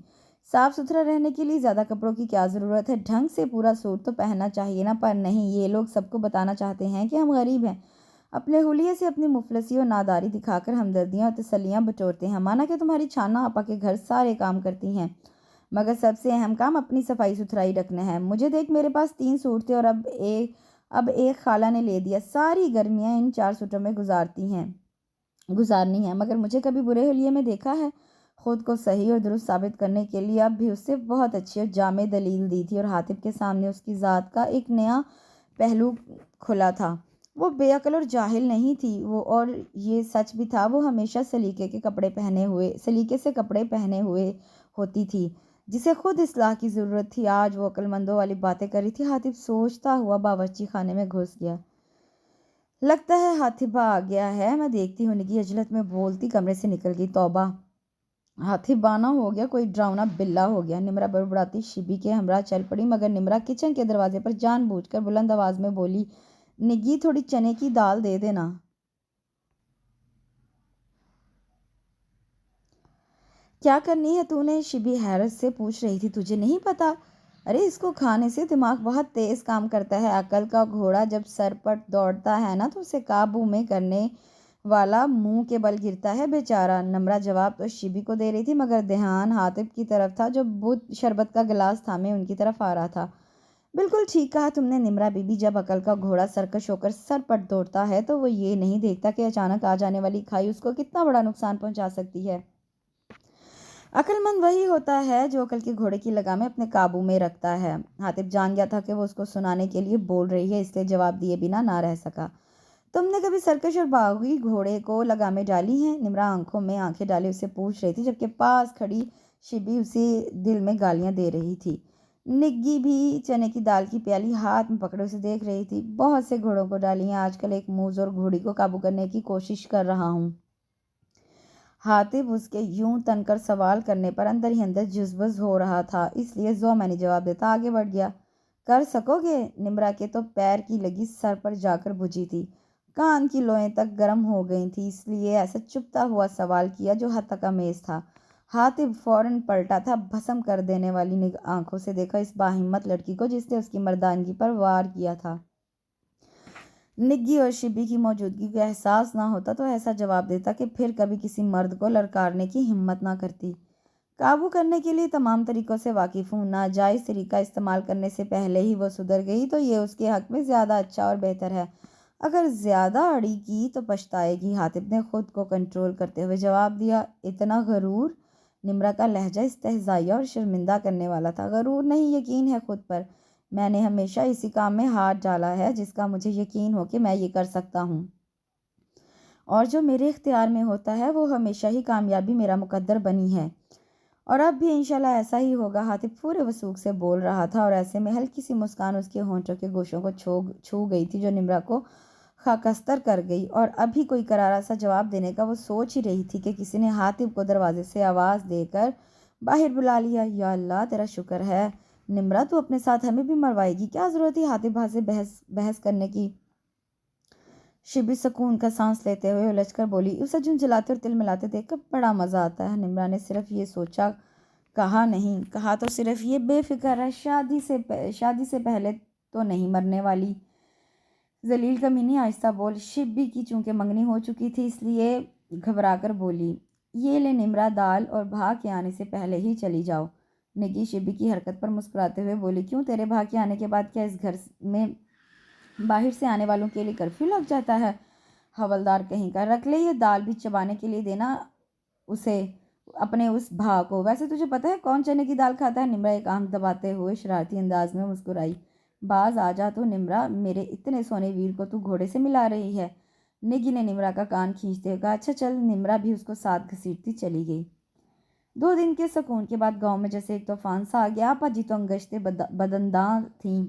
صاف ستھرا رہنے کے لیے زیادہ کپڑوں کی کیا ضرورت ہے؟ ڈھنگ سے پورا سوٹ تو پہننا چاہیے نا۔ پر نہیں، یہ لوگ سب کو بتانا چاہتے ہیں کہ ہم غریب ہیں، اپنے حلیے سے اپنی مفلسی اور ناداری دکھا کر ہمدردیاں اور تسلیاں بٹورتے ہیں۔ مانا کہ تمہاری چھانا آپا کے گھر سارے کام کرتی ہیں، مگر سب سے اہم کام اپنی صفائی ستھرائی رکھنا ہے۔ مجھے دیکھ، میرے پاس 3 سوٹ تھے اور اب ایک خالہ نے لے دیا۔ ساری گرمیاں ان 4 سوٹوں میں گزارنی ہے، مگر مجھے کبھی برے حلیے میں دیکھا ہے؟ خود کو صحیح اور درست ثابت کرنے کے لیے اب بھی اس سے بہت اچھی اور جامع دلیل دی تھی، اور حاطب کے سامنے اس کی ذات کا ایک نیا پہلو کھلا تھا۔ وہ بے عقل اور جاہل نہیں تھی، اور یہ سچ بھی تھا، وہ ہمیشہ سلیقے سے کپڑے پہنے ہوئے ہوتی تھی، جسے خود اصلاح کی ضرورت تھی۔ آج وہ عقل مندوں والی باتیں کر رہی تھی۔ حاطب سوچتا ہوا باورچی خانے میں گھس گیا۔ لگتا ہے حاطبہ آ گیا ہے، میں دیکھتی ہوں۔ نگی عجلت میں بولتی کمرے سے نکل گئی۔ توبہ، حاطبانہ ہو گیا، کوئی ڈراؤنا بلا ہو گیا۔ نمرا بڑبڑاتی شبی کے ہمراہ چل پڑی، مگر نمرا کچن کے دروازے پر جان بوجھ کر بلند آواز میں بولی، نگی تھوڑی چنے کی دال دے دینا۔ کیا کرنی ہے تو نے؟ شبی حیرت سے پوچھ رہی تھی۔ تجھے نہیں پتا؟ ارے اس کو کھانے سے دماغ بہت تیز کام کرتا ہے۔ عقل کا گھوڑا جب سرپٹ دوڑتا ہے نا تو اسے قابو میں کرنے والا منہ کے بل گرتا ہے بیچارہ۔ نمرا جواب تو شبی کو دے رہی تھی، مگر دھیان حاطب کی طرف تھا جو شربت کا گلاس تھامے ان کی طرف آ رہا تھا۔ بالکل ٹھیک کہا تم نے نمرا بی بی، جب عقل کا گھوڑا سرکش ہو کر سرپٹ دوڑتا ہے تو وہ یہ نہیں دیکھتا کہ اچانک آ جانے والی کھائی اس کو کتنا بڑا نقصان پہنچا سکتی ہے۔ عقل مند وہی ہوتا ہے جو عقل کے گھوڑے کی لگامیں اپنے قابو میں رکھتا ہے۔ حاطب جان گیا تھا کہ وہ اس کو سنانے کے لیے بول رہی ہے، اس لیے جواب دیے بنا نہ رہ سکا۔ تم نے کبھی سرکش اور باغی گھوڑے کو لگامیں ڈالی ہیں؟ نمرا آنکھوں میں آنکھیں ڈالے اسے پوچھ رہی تھی، جبکہ پاس کھڑی شبی اسے دل میں گالیاں دے رہی تھی۔ نگی بھی چنے کی دال کی پیالی ہاتھ میں پکڑے اسے دیکھ رہی تھی۔ بہت سے گھوڑوں کو ڈالی ہیں، آج کل ایک موز اور گھوڑی کو قابو کرنے کی کوشش کر رہا ہوں۔ حاتب اس کے یوں تن کر سوال کرنے پر اندر ہی اندر جذبز ہو رہا تھا، اس لیے میں نے جواب دیتا آگے بڑھ گیا۔ کر سکو گے؟ نمرا کے تو پیر کی لگی سر پر جا کر بجھی تھی، کان کی لوئیں تک گرم ہو گئی تھی، اس لیے ایسا چپتا ہوا سوال کیا جو حد تک امیز تھا۔ حاتب فوراً پلٹا تھا، بھسم کر دینے والی آنکھوں سے دیکھا اس باہمت لڑکی کو جس نے اس کی مردانگی پر وار کیا تھا۔ نگی اور شبی کی موجودگی کا احساس نہ ہوتا تو ایسا جواب دیتا کہ پھر کبھی کسی مرد کو للکارنے کی ہمت نہ کرتی۔ قابو کرنے کے لیے تمام طریقوں سے واقف ہوں، ناجائز طریقہ استعمال کرنے سے پہلے ہی وہ سدھر گئی تو یہ اس کے حق میں زیادہ اچھا اور بہتر ہے، اگر زیادہ اڑی کی تو پچھتائے گی۔ حاتب نے خود کو کنٹرول کرتے ہوئے جواب دیا۔ اتنا غرور؟ نمرا کا لہجہ استہزائیہ اور شرمندہ کرنے والا تھا۔ غرور نہیں، یقین ہے خود پر۔ میں نے ہمیشہ اسی کام میں ہاتھ ڈالا ہے جس کا مجھے یقین ہو کہ میں یہ کر سکتا ہوں، اور جو میرے اختیار میں ہوتا ہے وہ ہمیشہ ہی کامیابی میرا مقدر بنی ہے، اور اب بھی انشاءاللہ ایسا ہی ہوگا۔ حاتب پورے وثوق سے بول رہا تھا اور ایسے میں ہلکی سی مسکان اس کے ہونٹوں کے گوشوں کو چھو گئی تھی جو نمرا کو خاکستر کر گئی، اور ابھی کوئی کرارا سا جواب دینے کا وہ سوچ ہی رہی تھی کہ کسی نے حاتب کو دروازے سے آواز دے کر باہر بلا لیا۔ یا اللہ تیرا شکر ہے نمرا، تو اپنے ساتھ ہمیں بھی مروائے گی؟ کیا ضرورت تھی حاتب بھائی سے بحث کرنے کی؟ شبی سکون کا سانس لیتے ہوئے الجھ کر بولی، اسے جھنجھلاتے اور تل ملاتے دیکھ کر بڑا مزہ آتا ہے۔ نمرا نے صرف یہ سوچا، کہا نہیں۔ کہا تو صرف یہ بے فکر ہے، شادی سے پہلے تو نہیں مرنے والی۔ ذلیل کمینی آہستہ بول۔ شبی کی چونکہ منگنی ہو چکی تھی اس لیے گھبرا کر بولی، یہ لے نمرا دال، اور بھا کے آنے سے پہلے ہی چلی جاؤ۔ نگی شبی کی حرکت پر مسکراتے ہوئے بولی، کیوں تیرے بھا کے آنے کے بعد کیا اس گھر میں باہر سے آنے والوں کے لیے کرفیو لگ جاتا ہے؟ حوالدار کہیں کا، رکھ لے یہ دال بھی چبانے کے لیے دینا اسے، اپنے اس بھا کو۔ ویسے تجھے پتہ ہے کون چنے کی دال کھاتا ہے؟ نمرا ایک آنکھ دباتے ہوئے شرارتی انداز میں مسکرائی۔ باز آ جا تو نمرا، میرے اتنے سونے ویر کو تو گھوڑے سے ملا رہی ہے۔ نگی نے نمرا کا کان کھینچتے ہوئے کہا، اچھا چل۔ نمرا بھی اس کو ساتھ گھسیٹتی چلی گئی۔ 2 دن کے سکون کے بعد گاؤں میں جیسے ایک طوفان سا آ گیا۔ آپا جی تو انگشتے بدنداں تھیں،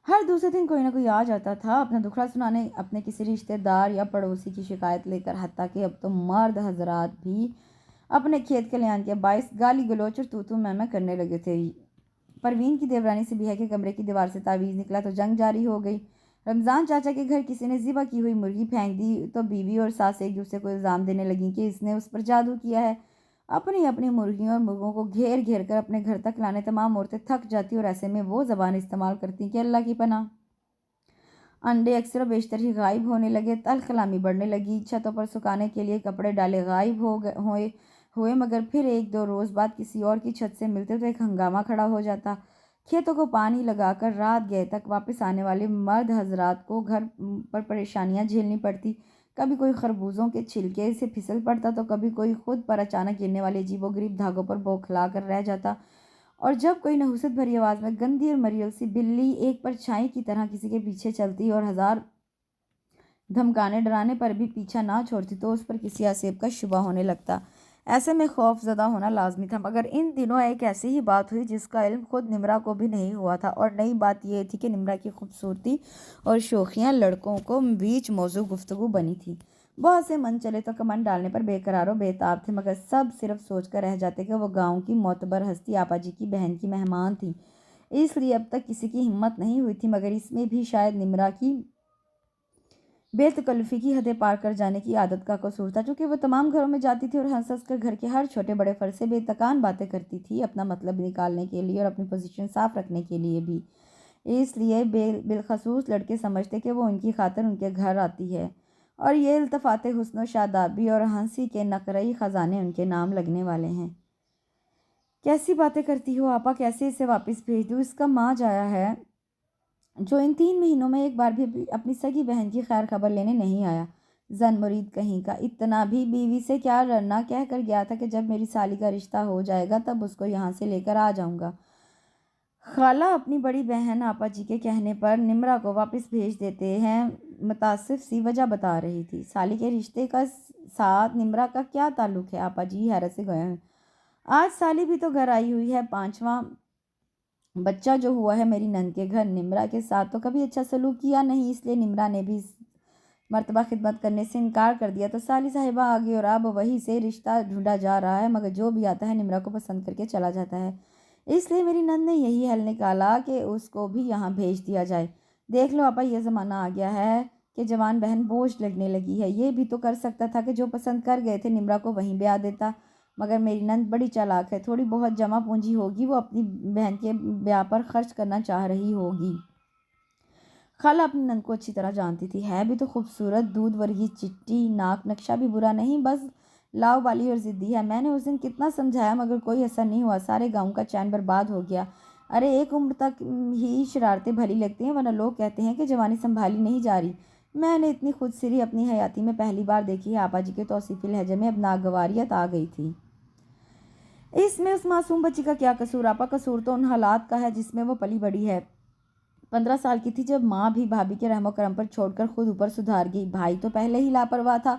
ہر دوسرے دن کوئی نہ کوئی آ جاتا تھا اپنا دکھڑا سنانے، اپنے کسی رشتہ دار یا پڑوسی کی شکایت لے کر، حتیٰ کہ اب تو مرد حضرات بھی اپنے کھیت کھلیان کے باعث گالی گلوچ اور تو میں کرنے لگے تھے۔ پروین کی دیورانی سے بھی ہے کہ کمرے کی دیوار سے تعویذ نکلا تو جنگ جاری ہو گئی۔ رمضان چاچا کے گھر کسی نے ذبح کی ہوئی مرغی پھینک دی تو بیوی اور ساس ایک دوسرے کو الزام دینے لگیں کہ اس نے اس پر جادو کیا ہے۔ اپنی مرغیوں اور مرغوں کو گھیر گھیر کر اپنے گھر تک لانے تمام عورتیں تھک جاتی اور ایسے میں وہ زبان استعمال کرتی کہ اللہ کی پناہ۔ انڈے اکثر و بیشتر ہی غائب ہونے لگے، تلخ کلامی بڑھنے لگی، چھتوں پر سکھانے کے لیے کپڑے ڈالے غائب ہوئے مگر پھر 1-2 روز بعد کسی اور کی چھت سے ملتے تو ایک ہنگامہ کھڑا ہو جاتا۔ کھیتوں کو پانی لگا کر رات گئے تک واپس آنے والے مرد حضرات کو گھر پر پریشانیاں جھیلنی پڑتی، کبھی کوئی خربوزوں کے چھلکے سے پھسل پڑتا تو کبھی کوئی خود پر اچانک گرنے والے عجیب و غریب دھاگوں پر بوکھلا کر رہ جاتا، اور جب کوئی نحوست بھری آواز میں گندی اور مریل سی بلی ایک پرچھائی کی طرح کسی کے پیچھے چلتی اور ہزار دھمکانے ڈرانے پر بھی پیچھا نہ چھوڑتی تو اس پر کسی آسیب کا شبہ ہونے لگتا۔ ایسے میں خوف زدہ ہونا لازمی تھا، مگر ان دنوں ایک ایسی ہی بات ہوئی جس کا علم خود نمرا کو بھی نہیں ہوا تھا، اور نئی بات یہ تھی کہ نمرا کی خوبصورتی اور شوخیاں لڑکوں کو بیچ موضوع گفتگو بنی تھی۔ بہت سے من چلے تو کمن ڈالنے پر بے قرار و بے تاب تھے، مگر سب صرف سوچ کر رہ جاتے کہ وہ گاؤں کی معتبر ہستی آپا جی کی بہن کی مہمان تھی، اس لیے اب تک کسی کی ہمت نہیں ہوئی تھی، مگر اس میں بھی شاید نمرا کی بے تکلفی کی حدیں پار کر جانے کی عادت کا قصور تھا، چونکہ وہ تمام گھروں میں جاتی تھی اور ہنس ہنس کر گھر کے ہر چھوٹے بڑے فرد سے بے تکان باتیں کرتی تھی، اپنا مطلب نکالنے کے لیے اور اپنی پوزیشن صاف رکھنے کے لیے بھی۔ اس لیے بالخصوص لڑکے سمجھتے کہ وہ ان کی خاطر ان کے گھر آتی ہے، اور یہ التفات حسن و شادابی اور ہنسی کے نقرئی خزانے ان کے نام لگنے والے ہیں۔ کیسی باتیں کرتی ہو آپا، کیسے اسے واپس بھیج دوں؟ اس کا ماں جایا ہے جو ان 3 مہینوں میں ایک بار بھی اپنی سگی بہن کی خیر خبر لینے نہیں آیا۔ زن مرید کہیں کا، اتنا بھی بیوی سے کیا لڑنا، کہہ کر گیا تھا کہ جب میری سالی کا رشتہ ہو جائے گا تب اس کو یہاں سے لے کر آ جاؤں گا۔ خالہ اپنی بڑی بہن آپا جی کے کہنے پر نمرا کو واپس بھیج دیتے ہیں متاسف سی وجہ بتا رہی تھی۔ سالی کے رشتے کا ساتھ نمرا کا کیا تعلق ہے؟ آپا جی حیرت سے گئے ہیں۔ آج سالی بھی تو گھر آئی ہوئی ہے، 5واں بچہ جو ہوا ہے میری نند کے گھر۔ نمرا کے ساتھ تو کبھی اچھا سلوک کیا نہیں، اس لیے نمرا نے بھی مرتبہ خدمت کرنے سے انکار کر دیا تو سالی صاحبہ آگے اور اب وہی سے رشتہ ڈھونڈا جا رہا ہے، مگر جو بھی آتا ہے نمرا کو پسند کر کے چلا جاتا ہے۔ اس لیے میری نند نے یہی حل نکالا کہ اس کو بھی یہاں بھیج دیا جائے۔ دیکھ لو آپا، یہ زمانہ آ گیا ہے کہ جوان بہن بوجھ لگنے لگی ہے۔ یہ بھی تو کر سکتا تھا کہ جو پسند کر گئے تھے نمرا کو وہیں بیاہ دیتا، مگر میری نند بڑی چالاک ہے، تھوڑی بہت جمع پونجی ہوگی وہ اپنی بہن کے بیاہ پر خرچ کرنا چاہ رہی ہوگی۔ خالہ اپنی نند کو اچھی طرح جانتی تھی، ہے بھی تو خوبصورت، دودھ ورگی چٹی، ناک نقشہ بھی برا نہیں، بس لاؤ بالی اور ضدی ہے۔ میں نے اس دن کتنا سمجھایا مگر کوئی اثر نہیں ہوا، سارے گاؤں کا چین برباد ہو گیا۔ ارے ایک عمر تک ہی شرارتیں بھلی لگتی ہیں، ورنہ لوگ کہتے ہیں کہ جوانی سنبھالی نہیں جا رہی۔ میں نے اتنی خود سری اپنی حیاتی میں پہلی بار دیکھی ہے۔ آپا جی کے توصیفی لہجے میں اب ناگواریت آ گئی تھی۔ اس میں اس معصوم بچی کا کیا قصور آپا؟ قصور تو ان حالات کا ہے جس میں وہ پلی بڑی ہے۔ 15 سال کی تھی جب ماں بھی بھابھی کے رحم و کرم پر چھوڑ کر خود اوپر سدھار گئی۔ بھائی تو پہلے ہی لاپرواہ تھا،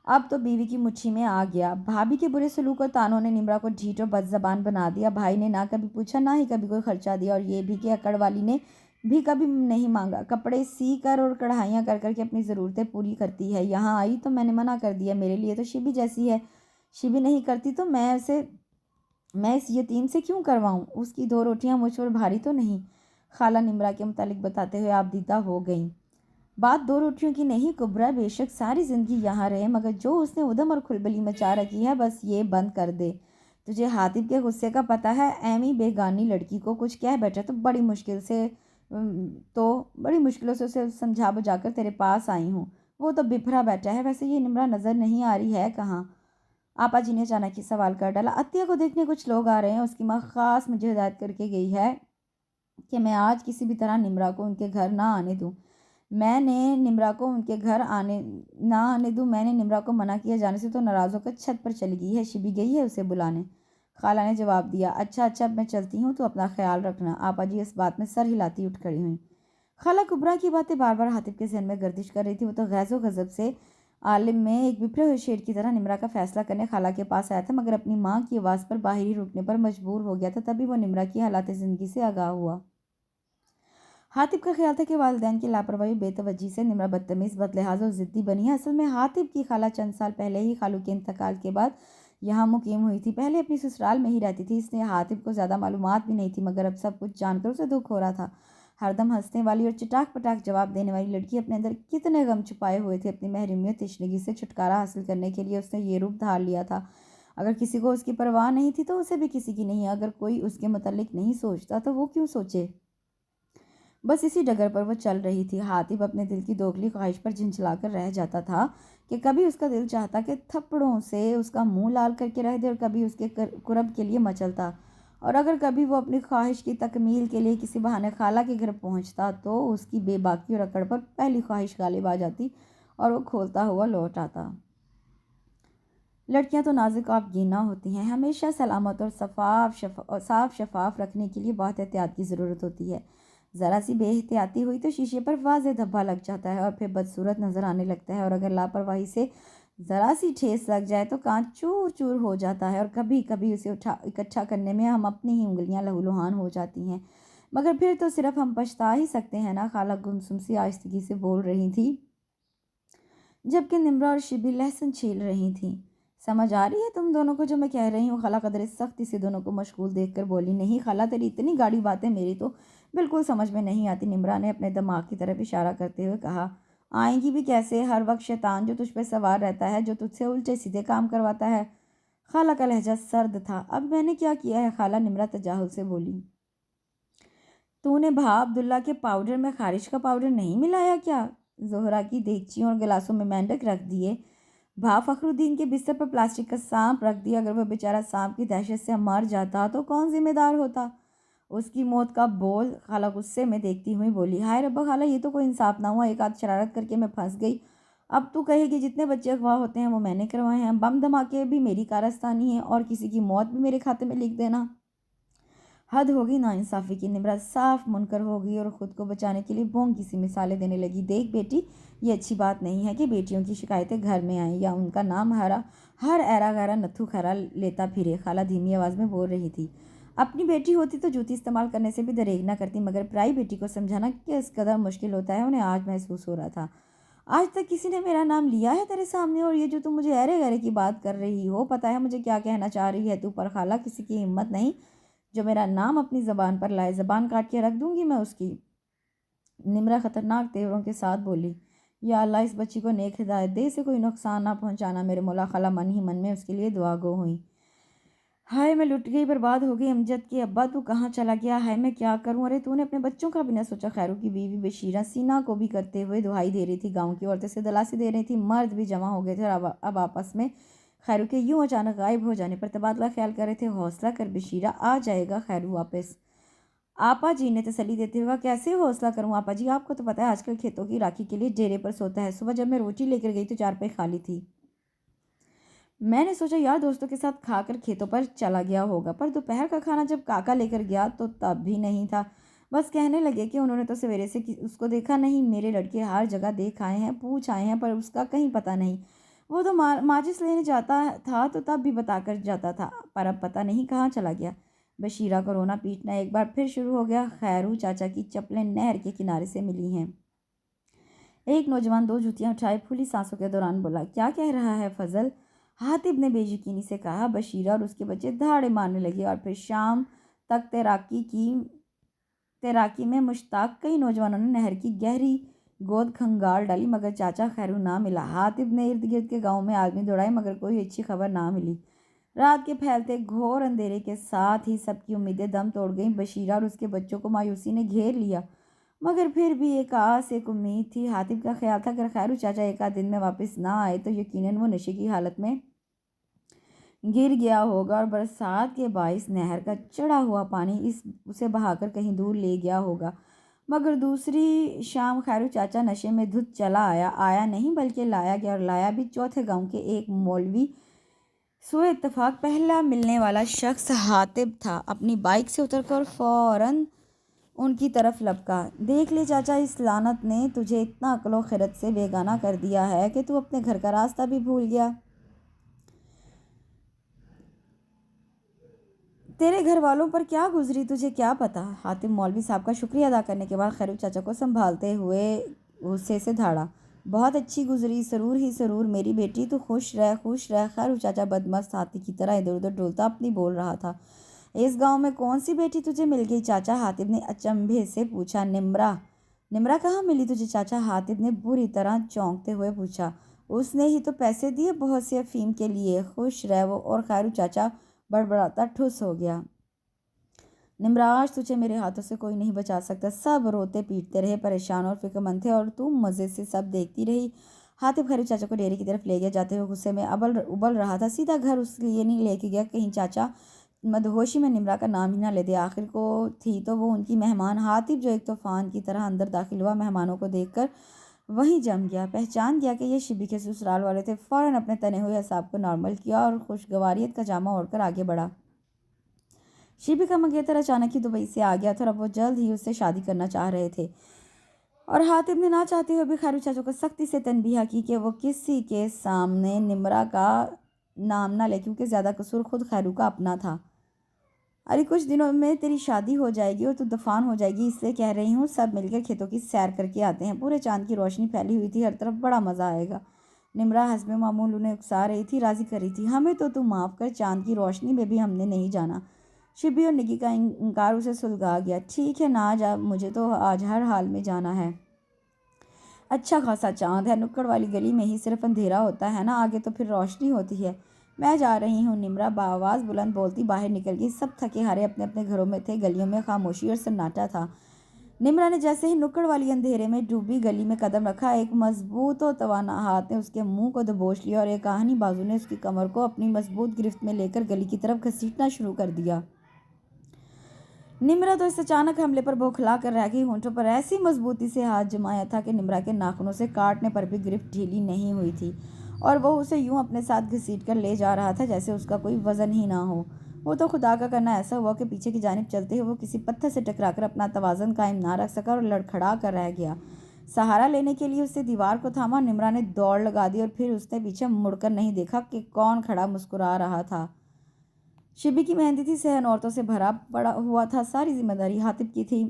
اب تو بیوی کی مٹھی میں آ گیا۔ بھابھی کے برے سلوک اور تانوں نے نمرا کو ڈھیٹ اور بد زبان بنا دیا۔ بھائی نے نہ کبھی پوچھا نہ ہی کبھی کوئی خرچہ دیا، اور یہ بھی کہ اکڑ والی نے بھی کبھی نہیں مانگا۔ کپڑے سی کر اور کڑھائیاں کر کر کے اپنی ضرورتیں پوری کرتی ہے۔ یہاں آئی تو میں نے منع کر دیا، میرے لیے تو شیبی جیسی ہے، شیبی نہیں کرتی تو میں اس یتیم سے کیوں کرواؤں؟ اس کی 2 روٹیاں مجھ پر بھاری تو نہیں؟ خالہ نمرا کے متعلق بتاتے ہوئے آبدیدہ ہو گئیں۔ بات 2 روٹیوں کی نہیں کبرا، بے شک ساری زندگی یہاں رہے، مگر جو اس نے ادھم اور کھلبلی مچا رکھی ہے بس یہ بند کر دے۔ تجھے حاتب کے غصے کا پتہ ہے؟ ایمی بیگانی لڑکی کو کچھ کہہ بیٹھا تو بڑی مشکلوں سے اسے سمجھا بجھا کر تیرے پاس آئی ہوں، وہ تو بپھرا بیٹھا ہے۔ ویسے یہ نمرا نظر نہیں آ رہی ہے کہاں؟ آپا جی نے اچانک ہی سوال کر ڈالا۔ عطیہ کو دیکھنے کچھ لوگ آ رہے ہیں، اس کی ماں خاص مجھے ہدایت کر کے گئی ہے کہ میں آج کسی بھی طرح نمرا کو ان کے گھر نہ آنے دوں۔ میں نے نمرا کو منع کیا جانے سے تو ناراض ہو کر چھت پر چلی گئی ہے، شبی گئی ہے اسے بلانے۔ خالہ نے جواب دیا، اچھا اب میں چلتی ہوں، تو اپنا خیال رکھنا۔ آپا جی اس بات میں سر ہلاتی اٹھ کھڑی ہوئیں۔ خالہ کبرا کی باتیں بار بار حاتب کے ذہن میں گردش کر رہی تھی۔ وہ تو غیظ و غضب سے عالم میں ایک بپھرے ہوئے شیر کی طرح نمرا کا فیصلہ کرنے خالہ کے پاس آیا تھا، مگر اپنی ماں کی آواز پر باہری رکنے پر مجبور ہو گیا تھا، تبھی وہ نمرا کی حالات زندگی سے آگاہ ہوا۔ حاتب کا خیال تھا کہ والدین کی لاپرواہی بے توجہی سے نمرا بدتمیز، بدلحاظ اور ضدی بنی ہے۔ اصل میں حاتب کی خالہ چند سال پہلے ہی خالو کے انتقال کے بعد یہاں مقیم ہوئی تھی، پہلے اپنی سسرال میں ہی رہتی تھی، اس لیے حاتب کو زیادہ معلومات بھی نہیں تھی، مگر اب سب کچھ جان کر اسے دکھ ہو رہا تھا۔ ہر دم ہنسنے والی اور چٹاک پٹاک جواب دینے والی لڑکی اپنے اندر کتنے غم چھپائے ہوئے تھے۔ اپنی محرومیت تشنگی سے چھٹکارا حاصل کرنے کے لیے اس نے یہ روپ دھار لیا تھا۔ اگر کسی کو اس کی پرواہ نہیں تھی تو اسے بھی کسی کی نہیں۔ اگر کوئی اس کے متعلق نہیں سوچتا تو وہ کیوں سوچے؟ بس اسی ڈگر پر وہ چل رہی تھی۔ حاتب اپنے دل کی دوگلی خواہش پر جھنجھلا کر رہ جاتا تھا کہ کبھی اس کا دل چاہتا کہ تھپڑوں سے اس کا منہ لال کر کے رہ دے، اور کبھی اس کے قرب کے لیے مچلتا، اور اگر کبھی وہ اپنی خواہش کی تکمیل کے لیے کسی بہانے خالہ کے گھر پہنچتا تو اس کی بے باکی اور اکڑ پر پہلی خواہش غالب آ جاتی اور وہ کھولتا ہوا لوٹ آتا۔ لڑکیاں تو نازک آبگینہ ہوتی ہیں، ہمیشہ سلامت اور صاف شفاف رکھنے کے لیے بہت احتیاط کی ضرورت ہوتی ہے۔ ذرا سی بے احتیاطی ہوئی تو شیشے پر واضح دھبا لگ جاتا ہے اور پھر بدصورت نظر آنے لگتا ہے، اور اگر لاپرواہی سے ذرا سی ٹھیس لگ جائے تو کانچ چور چور ہو جاتا ہے، اور کبھی کبھی اسے اکٹھا کرنے میں ہم اپنی ہی انگلیاں لہولہان ہو جاتی ہیں، مگر پھر تو صرف ہم پچھتا ہی سکتے ہیں نا۔ خالہ گمسم سی آہستگی سے بول رہی تھی جبکہ نمرا اور شبی لہسن چھیل رہی تھیں۔ سمجھ آ رہی ہے تم دونوں کو جو میں کہہ رہی ہوں؟ خالہ قدرے سختی سے دونوں کو مشغول دیکھ کر بولی۔ نہیں خالہ، تیری اتنی گاڑی باتیں میری تو بالکل سمجھ میں نہیں آتی۔ نمرا نے اپنے دماغ کی طرف اشارہ کرتے ہوئے کہا۔ آئیں گی بھی کیسے؟ ہر وقت شیطان جو تجھ پہ سوار رہتا ہے، جو تجھ سے الٹے سیدھے کام کرواتا ہے۔ خالہ کا لہجہ سرد تھا۔ اب میں نے کیا کیا ہے خالہ؟ نمرا تجاہل سے بولی۔ تو نے بھا عبداللہ کے پاؤڈر میں خارش کا پاؤڈر نہیں ملایا کیا؟ زہرا کی دیگچیوں اور گلاسوں میں مینڈک رکھ دیے، بھا فخر الدین کے بستر پر پلاسٹک کا سانپ رکھ دیا۔ اگر وہ بیچارہ سانپ کی دہشت سے مر جاتا تو کون ذمہ دار ہوتا؟ اس کی موت کا بول؟ خالہ غصے میں دیکھتی ہوئی بولی۔ ہائے ربا خالہ، یہ تو کوئی انصاف نہ ہوا، ایک آدھ شرارت کر کے میں پھنس گئی، اب تو کہے گی جتنے بچے اغوا ہوتے ہیں وہ میں نے کروائے ہیں، بم دھماکے بھی میری کارستانی ہے، اور کسی کی موت بھی میرے کھاتے میں لکھ دینا۔ حد ہوگی ناانصافی کی۔ نمرا صاف منکر ہو گئی اور خود کو بچانے کے لیے بونگ سی مثالیں دینے لگی۔ دیکھ بیٹی، یہ اچھی بات نہیں ہے کہ بیٹیوں کی شکایتیں گھر میں آئیں یا ان کا نام ہر ایرا غیرہ نتھو خیرا لیتا پھرے۔ خالہ دھیمی آواز میں بول رہی تھی۔ اپنی بیٹی ہوتی تو جوتی استعمال کرنے سے بھی دریغ نہ کرتی، مگر پرائی بیٹی کو سمجھانا کس قدر مشکل ہوتا ہے انہیں آج محسوس ہو رہا تھا۔ آج تک کسی نے میرا نام لیا ہے تیرے سامنے؟ اور یہ جو تم مجھے ایرے غیرے کی بات کر رہی ہو، پتہ ہے مجھے کیا کہنا چاہ رہی ہے تو؟ پر خالہ، کسی کی ہمت نہیں جو میرا نام اپنی زبان پر لائے، زبان کاٹ کے رکھ دوں گی میں اس کی۔ نمرا خطرناک تیوروں کے ساتھ بولی۔ یا اللہ اس بچی کو نیک ہدایت دے، اسے کوئی نقصان نہ پہنچانا میرے مولا۔ خالہ من ہی من میں اس کے لیے دعا گو ہوئی۔ ہائے میں لٹ گئی، برباد ہو گئی۔ امجد کے ابا تو کہاں چلا گیا؟ ہائے میں کیا کروں؟ ارے تو نے اپنے بچوں کا بھی نہ سوچا؟ خیرو کی بیوی بشیرہ سینا کو بھی کرتے ہوئے دہائی دے رہی تھی، گاؤں کی عورتیں سے دلاسی دے رہی تھی، مرد بھی جمع ہو گئے تھے اور اب آپس میں خیرو کے یوں اچانک غائب ہو جانے پر تبادلہ خیال کر رہے تھے۔ حوصلہ کر بشیرہ، آ جائے گا خیرو واپس۔ آپا جی نے تسلی دیتے ہوئے، کیسے حوصلہ کروں آپا جی؟ آپ کو تو پتہ ہے آج کل کھیتوں کی راکھی کے لیے ڈیرے پر سوتا ہے۔ صبح جب میں روٹی لے کر گئی تو چارپائی خالی تھی۔ میں نے سوچا یار دوستوں کے ساتھ کھا کر کھیتوں پر چلا گیا ہوگا، پر دوپہر کا کھانا جب کاکا لے کر گیا تو تب بھی نہیں تھا۔ بس کہنے لگے کہ انہوں نے تو سویرے سے اس کو دیکھا نہیں۔ میرے لڑکے ہر جگہ دیکھ آئے ہیں، پوچھ آئے ہیں، پر اس کا کہیں پتہ نہیں۔ وہ تو ماچس لینے جاتا تھا تو تب بھی بتا کر جاتا تھا، پر اب پتہ نہیں کہاں چلا گیا۔ بشیرہ کو رونا پیٹنا ایک بار پھر شروع ہو گیا۔ خیرو چاچا کی چپلیں نہر کے کنارے سے ملی ہیں۔ ایک نوجوان دو جوتیاں اٹھائے پھولی سانسوں کے دوران بولا، کیا کہہ رہا ہے فضل؟ حاتب نے بے یقینی سے کہا۔ بشیرہ اور اس کے بچے دھاڑے مارنے لگے اور پھر شام تک تیراکی میں مشتاق کئی نوجوانوں نے نہر کی گہری گود کھنگال ڈالی، مگر چاچا خیرو نہ ملا۔ حاتب نے ارد گرد کے گاؤں میں آدمی دوڑائے، مگر کوئی اچھی خبر نہ ملی۔ رات کے پھیلتے گھور اندھیرے کے ساتھ ہی سب کی امیدیں دم توڑ گئیں۔ بشیرہ اور اس کے بچوں کو مایوسی نے گھیر لیا، مگر پھر بھی ایک آس، ایک امید تھی۔ حاتب کا خیال تھا اگر خیرو چاچا ایک آدھ دن میں واپس نہ آئے تو یقیناً وہ نشے کی حالت میں گر گیا ہوگا اور برسات کے باعث نہر کا چڑھا ہوا پانی اسے بہا کر کہیں دور لے گیا ہوگا۔ مگر دوسری شام خیرو چاچا نشے میں دھت چلا آیا نہیں بلکہ لایا گیا، اور لایا بھی چوتھے گاؤں کے ایک مولوی۔ سوء اتفاق پہلا ملنے والا شخص حاتب تھا۔ اپنی بائیک سے اتر کر فوراً ان کی طرف لپکا۔ دیکھ لے چاچا، اس لعنت نے تجھے اتنا عقل و خرد سے بیگانہ کر دیا ہے کہ تو اپنے گھر کا راستہ بھی بھول گیا۔ تیرے گھر والوں پر کیا گزری تجھے کیا پتا؟ حاتب مولوی صاحب کا شکریہ ادا کرنے کے بعد خیرو چاچا کو سنبھالتے ہوئے غصے سے دھاڑا۔ بہت اچھی گزری، سرور ہی سرور میری بیٹی، تو خوش رہ خوش رہ۔ خیرو چاچا بدمست ہاتھی کی طرح ادھر ادھر ڈولتا اپنی بول رہا تھا۔ اس گاؤں میں کون سی بیٹی تجھے مل گئی چاچا؟ حاتب نے اچنبھے سے پوچھا۔ نمرا۔ نمرا کہاں ملی تجھے چاچا؟ حاتب نے بری طرح چونکتے ہوئے پوچھا۔ اس نے ہی تو پیسے دیے بہت سے افیم کے لیے۔ خوش رہ وہ، اور خیرو چاچا بڑبڑاتا ٹھس ہو گیا۔ نمرا، آج تجھے میرے ہاتھوں سے کوئی نہیں بچا سکتا۔ سب روتے پیٹتے رہے، پریشان اور فکر مند تھے، اور تو مزے سے سب دیکھتی رہی۔ حاتب خیرو چاچا کو ڈیرے کی طرف لے گیا، جاتے ہوئے غصے میں ابل رہا تھا۔ سیدھا گھر اس لیے نہیں لے کے گیا کہیں چاچا مدہوشی میں نمرا کا نام ہی نہ لے دے۔ آخر کو تھی تو وہ ان کی مہمان۔ حاتب جو ایک طوفان کی طرح اندر داخل ہوا، مہمانوں کو دیکھ کر وہیں جم گیا، پہچان گیا کہ یہ شبی کے سسرال والے تھے۔ فوراً اپنے تنے ہوئے اعصاب کو نارمل کیا اور خوشگواریت کا جامہ اوڑھ کر آگے بڑھا۔ شبی کا منگیتر اچانک ہی دبئی سے آ گیا تھا اور اب وہ جلد ہی اس سے شادی کرنا چاہ رہے تھے، اور حاتب نے نہ چاہتے ہوئے بھی خیرو چاچا کو سختی سے تنبیہ کی کہ وہ کسی کے سامنے نمرا کا نام نہ لے، کیونکہ زیادہ قصور خود خیرو کا اپنا تھا۔ ارے کچھ دنوں میں تیری شادی ہو جائے گی اور تو دفان ہو جائے گی، اس لیے کہہ رہی ہوں سب مل کر کھیتوں کی سیر کر کے آتے ہیں۔ پورے چاند کی روشنی پھیلی ہوئی تھی، ہر طرف بڑا مزہ آئے گا۔ نمرا حسب معمول انہیں اکسا رہی تھی، راضی کر رہی تھی۔ ہمیں تو معاف کر، چاند کی روشنی میں بھی ہم نے نہیں جانا۔ شبی اور نگی کا انکار اسے سلگا گیا۔ ٹھیک ہے نہ جا، مجھے تو آج ہر حال میں جانا ہے۔ اچھا خاصا چاند ہے، نکڑ والی گلی میں ہی صرف اندھیرا ہوتا ہے نا، آگے تو پھر روشنی ہوتی ہے۔ میں جا رہی ہوں۔ نمرا بآواز بلند بولتی باہر نکل گئی۔ سب تھکے ہارے اپنے اپنے گھروں میں تھے، گلیوں میں خاموشی اور سناٹا تھا۔ نمرا نے جیسے ہی نکڑ والی اندھیرے میں ڈوبی گلی میں قدم رکھا، ایک مضبوط و توانا ہاتھ نے اس کے منہ کو دبوچ لیا اور ایک آہنی بازو نے اس کی کمر کو اپنی مضبوط گرفت میں لے کر گلی کی طرف گھسیٹنا شروع کر دیا۔ نمرا تو اس اچانک حملے پر بوکھلا کر رہ گئی، ہونٹوں پر ایسی مضبوطی سے ہاتھ جمایا تھا کہ نمرا کے ناخنوں سے کاٹنے پر بھی گرفت ڈھیلی نہیں ہوئی تھی، اور وہ اسے یوں اپنے ساتھ گھسیٹ کر لے جا رہا تھا جیسے اس کا کوئی وزن ہی نہ ہو۔ وہ تو خدا کا کرنا ایسا ہوا کہ پیچھے کی جانب چلتے ہوئے وہ کسی پتھر سے ٹکرا کر اپنا توازن قائم نہ رکھ سکا اور لڑکھڑا کر رہ گیا۔ سہارا لینے کے لیے اس نے دیوار کو تھاما اور نمرا نے دوڑ لگا دی اور پھر اس نے پیچھے مڑ کر نہیں دیکھا کہ کون کھڑا مسکرا رہا تھا۔ شبی کی مہندی تھی، صحن عورتوں سے بھرا پڑا ہوا تھا، ساری ذمہ داری حاطب کی تھی،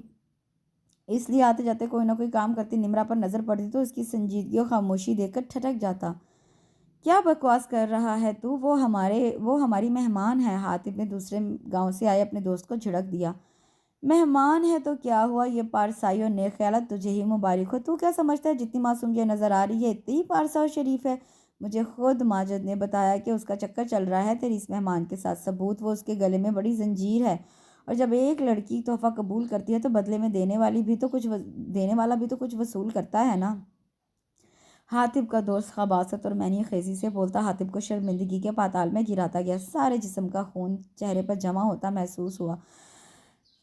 اس لیے آتے جاتے کوئی نہ کوئی کام کرتی نمرا پر نظر پڑتی تو اس کی سنجیدگی اور خاموشی دیکھ کر ٹھٹک جاتا۔ کیا بکواس کر رہا ہے تو؟ وہ ہماری مہمان ہے، حاطب نے دوسرے گاؤں سے آئے اپنے دوست کو جھڑک دیا۔ مہمان ہے تو کیا ہوا، یہ پارسائی اور نیک خیالت تجھے ہی مبارک ہو۔ تو کیا سمجھتا ہے جتنی معصوم یہ نظر آ رہی ہے اتنی ہی پارسا اور شریف ہے؟ مجھے خود ماجد نے بتایا کہ اس کا چکر چل رہا ہے تیری اس مہمان کے ساتھ، ثبوت وہ اس کے گلے میں بڑی زنجیر ہے، اور جب ایک لڑکی تحفہ قبول کرتی ہے تو بدلے میں دینے والا بھی تو کچھ وصول کرتا ہے نا۔ حاطب کا دوست خباثت اور معنی خیزی سے بولتا حاطب کو شرمندگی کے پاتال میں گراتا گیا۔ سارے جسم کا خون چہرے پر جمع ہوتا محسوس ہوا،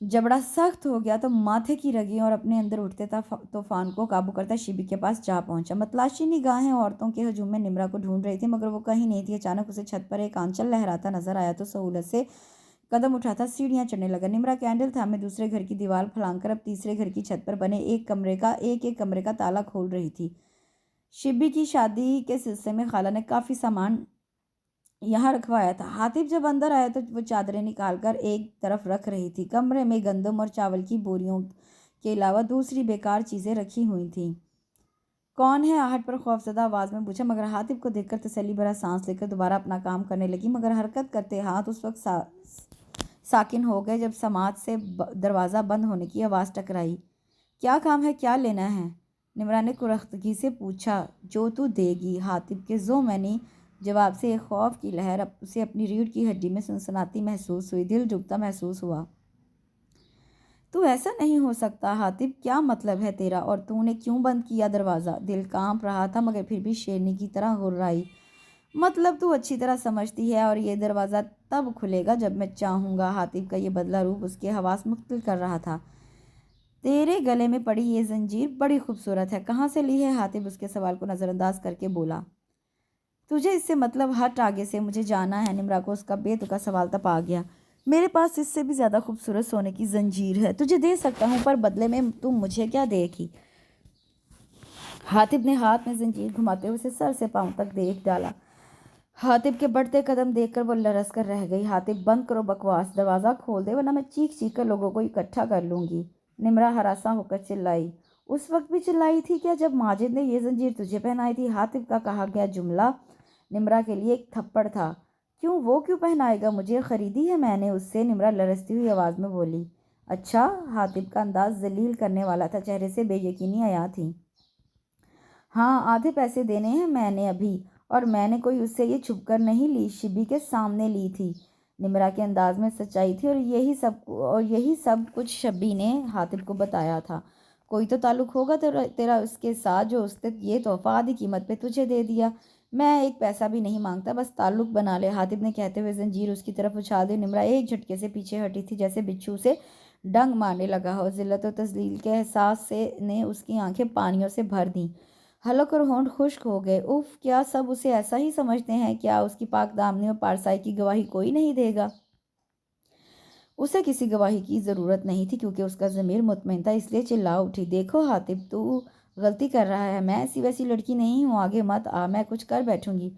جبڑا سخت ہو گیا تو ماتھے کی رگیں اور اپنے اندر اٹھتے طوفان کو قابو کرتا شبی کے پاس جا پہنچا۔ متلاشی نگاہیں عورتوں کے ہجوم میں نمرا کو ڈھونڈ رہی تھی مگر وہ کہیں نہیں تھی۔ اچانک اسے چھت پر ایک آنچل لہراتا نظر آیا تو سہولت سے قدم اٹھاتا سیڑھیاں چڑھنے لگا۔ نمرا کینڈل تھامے دوسرے گھر کی دیوار پھلانگ کر اب تیسرے گھر کی چھت پر بنے ایک کمرے کا تالا کھول رہی تھی۔ شبی کی شادی کے سلسلے میں خالہ نے کافی سامان یہاں رکھوایا تھا۔ حاطب جب اندر آیا تو وہ چادریں نکال کر ایک طرف رکھ رہی تھی۔ کمرے میں گندم اور چاول کی بوریوں کے علاوہ دوسری بیکار چیزیں رکھی ہوئی تھیں۔ کون ہے؟ آہٹ پر خوفزدہ آواز میں پوچھا، مگر حاطب کو دیکھ کر تسلی بھرا سانس لے کر دوبارہ اپنا کام کرنے لگی، مگر حرکت کرتے ہاتھ اس وقت ساکن ہو گئے جب سماعت سے دروازہ بند ہونے کی آواز ٹکرائی۔ کیا کام ہے؟ کیا لینا ہے؟ نمرا نے کرختگی سے پوچھا۔ جو تو دے گی، حاطب کے ضمنی جواب سے ایک خوف کی لہر اسے اپنی ریڑھ کی ہڈی میں سنسناتی محسوس ہوئی، دل رکتا محسوس ہوا۔ تو ایسا نہیں ہو سکتا حاطب، کیا مطلب ہے تیرا؟ اور تو نے کیوں بند کیا دروازہ؟ دل کانپ رہا تھا مگر پھر بھی شیرنی کی طرح گھررائی۔ مطلب تو اچھی طرح سمجھتی ہے، اور یہ دروازہ تب کھلے گا جب میں چاہوں گا۔ حاطب کا یہ بدلہ روپ اس کے حواس مختل کر رہا تھا۔ تیرے گلے میں پڑی یہ زنجیر بڑی خوبصورت ہے، کہاں سے لی ہے؟ حاطب اس کے سوال کو نظر انداز کر کے بولا۔ تجھے اس سے مطلب؟ ہٹ آگے سے، مجھے جانا ہے۔ نمرا کو اس کا بے تکا سوال تپ آ گیا۔ میرے پاس اس سے بھی زیادہ خوبصورت سونے کی زنجیر ہے، تجھے دے سکتا ہوں، پر بدلے میں تم مجھے کیا دے گی؟ حاطب نے ہاتھ میں زنجیر گھماتے ہوئے اسے سر سے پاؤں تک دیکھ ڈالا۔ حاطب کے بڑھتے قدم دیکھ کر وہ لرز کر رہ گئی۔ حاطب بند کرو بکواس، دروازہ کھول دے ورنہ میں چیخ چیخ کر لوگوں کو اکٹھا کر لوں گی، نمرا ہراساں ہو کر چلائی۔ اس وقت بھی چلائی تھی کیا جب ماجد نے یہ زنجیر تجھے پہنائی تھی؟ حاطب کا کہا گیا جملہ نمرا کے لیے ایک تھپڑ تھا۔ کیوں؟ وہ کیوں پہنائے گا مجھے؟ خریدی ہے میں نے اس سے، نمرا لرزتی ہوئی آواز میں بولی۔ اچھا؟ حاطب کا انداز ذلیل کرنے والا تھا، چہرے سے بے یقینی عیاں تھی۔ ہاں، آدھے پیسے دینے ہیں میں نے ابھی، اور میں نے کوئی اس سے یہ چھپ کر نہیں لی، شبی کے سامنے لی تھی۔ نمرا کے انداز میں سچائی تھی، اور یہی سب کچھ شبی نے حاطب کو بتایا تھا۔ کوئی تو تعلق ہوگا تیرا اس کے ساتھ جو اس نے یہ تحفہ آدھی قیمت پہ تجھے دے دیا۔ میں ایک پیسہ بھی نہیں مانگتا، بس تعلق بنا لے، حاطب نے کہتے ہوئے زنجیر اس کی طرف اچھال دی۔ نمرا ایک جھٹکے سے پیچھے ہٹی تھی جیسے بچھو سے ڈنگ مارنے لگا ہو۔ ذلت و تذلیل کے احساس نے اس کی آنکھیں پانیوں سے بھر دیں، حلق اور ہونٹ خشک ہو گئے۔ اف، کیا سب اسے ایسا ہی سمجھتے ہیں؟ کیا اس کی پاک دامنی اور پارسائی کی گواہی کوئی نہیں دے گا؟ اسے کسی گواہی کی ضرورت نہیں تھی کیونکہ اس کا ضمیر مطمئن تھا، اس لیے چلا اٹھی۔ دیکھو حاطب، تو غلطی کر رہا ہے، میں ایسی ویسی لڑکی نہیں ہوں، آگے مت آ، میں کچھ کر بیٹھوں گی۔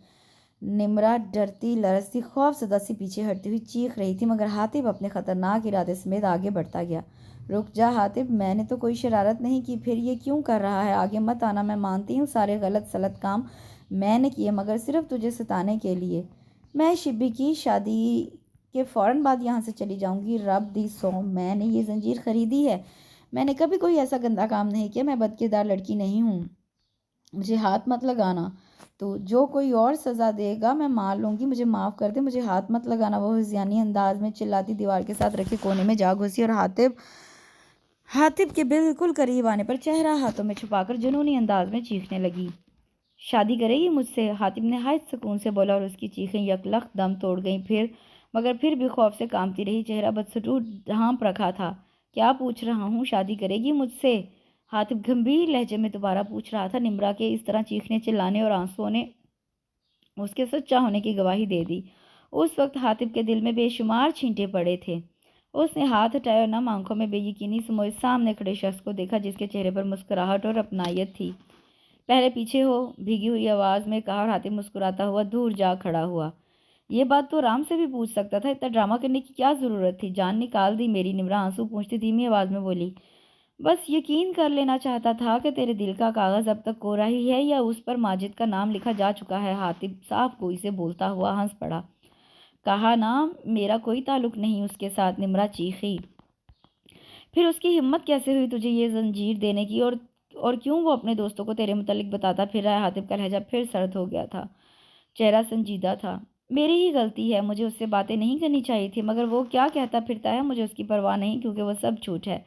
نمرا ڈرتی لرزتی خوف زدہ سی پیچھے ہٹتی ہوئی چیخ رہی تھی مگر حاطب اپنے خطرناک ارادے سمیت آگے بڑھتا گیا۔ رک جا حاطب، میں نے تو کوئی شرارت نہیں کی، پھر یہ کیوں کر رہا ہے؟ آگے مت آنا، میں مانتی ہوں سارے غلط سلط کام میں نے کیے مگر صرف تجھے ستانے کے لیے۔ میں شبی کی شادی کے فوراً بعد یہاں سے چلی جاؤں گی۔ رب دی سو، میں نے یہ زنجیر خریدی ہے، میں نے کبھی کوئی ایسا گندا کام نہیں کیا، میں بدکردار لڑکی نہیں ہوں، مجھے ہاتھ مت لگانا۔ تو جو کوئی اور سزا دے گا میں مان لوں گی، مجھے معاف کر دے، مجھے ہاتھ مت لگانا۔ وہ ہذیانی انداز میں چلاتی دیوار کے ساتھ رکھے کونے میں جا گھسی اور حاطب کے بالکل قریب آنے پر چہرہ ہاتھوں میں چھپا کر جنونی انداز میں چیخنے لگی۔ شادی کرے گی مجھ سے؟ حاطب نہایت سکون سے بولا اور اس کی چیخیں یکلخت دم توڑ گئیں، مگر پھر بھی خوف سے کانپتی رہی، چہرہ بدستور ڈھانپ رکھا تھا۔ کیا پوچھ رہا ہوں؟ شادی کرے گی مجھ سے؟ حاطب گمبھیر لہجے میں دوبارہ پوچھ رہا تھا۔ نمرا کے اس طرح چیخنے چلانے اور آنسوؤں نے اس کے سچا ہونے کی گواہی دے دی۔ اس وقت حاتب کے دل میں بے شمار چھینٹے پڑے تھے۔ اس نے ہاتھ ہٹایا اور نم آنکھوں میں بے یقینی سے موئے سامنے کھڑے شخص کو دیکھا جس کے چہرے پر مسکراہٹ اور اپنائیت تھی۔ پہلے پیچھے ہو، بھیگی ہوئی آواز میں کہا اور حاتب مسکراتا ہوا دور جا کھڑا ہوا۔ یہ بات تو رام سے بھی پوچھ سکتا تھا، اتنا ڈرامہ کرنے کی کیا ضرورت تھی؟ جان نکال دی میری، نمرا آنسو پوچھتی دھیمی آواز میں بولی۔ بس یقین کر لینا چاہتا تھا کہ تیرے دل کا کاغذ اب تک کوڑا ہی ہے یا اس پر ماجد کا نام لکھا جا چکا ہے۔ حاتب صاف گوئی سے بولتا ہوا ہنس پڑا۔ کہا نا میرا کوئی تعلق نہیں اس کے ساتھ، نمرا چیخی۔ پھر اس کی ہمت کیسے ہوئی تجھے یہ زنجیر دینے کی، اور کیوں وہ اپنے دوستوں کو تیرے متعلق بتاتا پھر رہا ہے؟ حاتب کا لہجہ پھر سرد ہو گیا تھا، چہرہ سنجیدہ تھا۔ میری ہی غلطی ہے، مجھے اس سے باتیں نہیں کرنی چاہیے تھی، مگر وہ کیا کہتا پھرتا ہے مجھے اس کی پرواہ نہیں، کیونکہ وہ سب جھوٹ ہے۔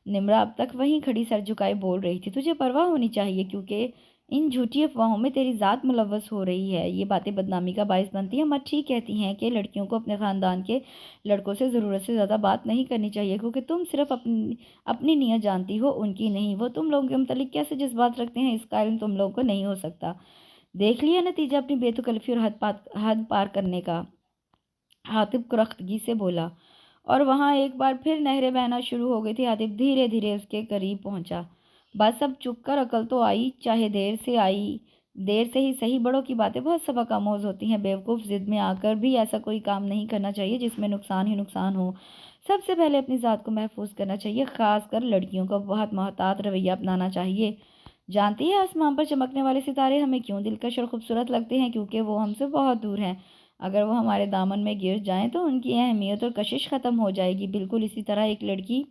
نمرا اب تک وہیں کھڑی سر جھکائے بول رہی تھی۔ تجھے پرواہ ہونی چاہیے کیونکہ ان جھوٹی افواہوں میں تیری ذات ملوث ہو رہی ہے، یہ باتیں بدنامی کا باعث بنتی ہیں۔ مت ٹھیک کہتی ہیں کہ لڑکیوں کو اپنے خاندان کے لڑکوں سے ضرورت سے زیادہ بات نہیں کرنی چاہیے، کیونکہ تم صرف اپنی نیت جانتی ہو، ان کی نہیں۔ وہ تم لوگوں کے متعلق کیسے جذبات رکھتے ہیں اس کا علم تم لوگوں کو نہیں ہو سکتا۔ دیکھ لیا نتیجہ اپنی بے تکلفی اور حد پار کرنے کا، حاتب کرختگی سے بولا۔ اور وہاں ایک بار پھر نہریں بہنا شروع ہو گئی تھی۔ حاتب دھیرے دھیرے اس کے قریب پہنچا۔ بس اب چک کر، عقل تو آئی، چاہے دیر سے ہی صحیح۔ بڑوں کی باتیں بہت سبق آموز ہوتی ہیں، بیوقوف ضد میں آ کر بھی ایسا کوئی کام نہیں کرنا چاہیے جس میں نقصان ہی نقصان ہو۔ سب سے پہلے اپنی ذات کو محفوظ کرنا چاہیے، خاص کر لڑکیوں کو بہت محتاط رویہ اپنانا چاہیے۔ جانتی ہے آسمان پر چمکنے والے ستارے ہمیں کیوں دلکش اور خوبصورت لگتے ہیں؟ کیونکہ وہ ہم سے بہت دور ہیں۔ اگر وہ ہمارے دامن میں گر جائیں تو ان کی اہمیت اور کشش ختم ہو جائے گی۔ بالکل اسی طرح ایک لڑکی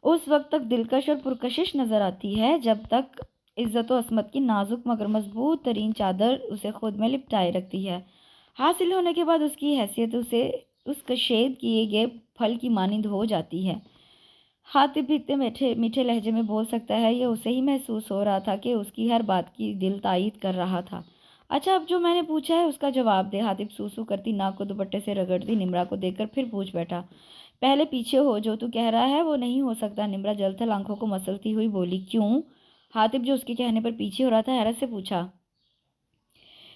اس وقت تک دلکش اور پرکشش نظر آتی ہے جب تک عزت و عصمت کی نازک مگر مضبوط ترین چادر اسے خود میں لپٹائے رکھتی ہے۔ حاصل ہونے کے بعد اس کی حیثیت اسے اس کشید کیے گئے پھل کی مانند ہو جاتی ہے۔ حاتب بھی اتنے میٹھے لہجے میں بول سکتا ہے، یہ اسے ہی محسوس ہو رہا تھا کہ اس کی ہر بات کی دل تائید کر رہا تھا۔ اچھا اب جو میں نے پوچھا ہے اس کا جواب دے۔ حاتب سو کرتی ناک کو دوپٹے سے رگڑتی نمرا کو دیکھ کر پھر پوچھ بیٹھا۔ پہلے پیچھے ہو، جو تو کہہ رہا ہے وہ نہیں ہو سکتا۔ نمرا جل تھل آنکھوں کو مسلتی ہوئی بولی۔ کیوں؟ حاتب جو اس کے کہنے پر پیچھے ہو رہا تھا حیرت سے پوچھا۔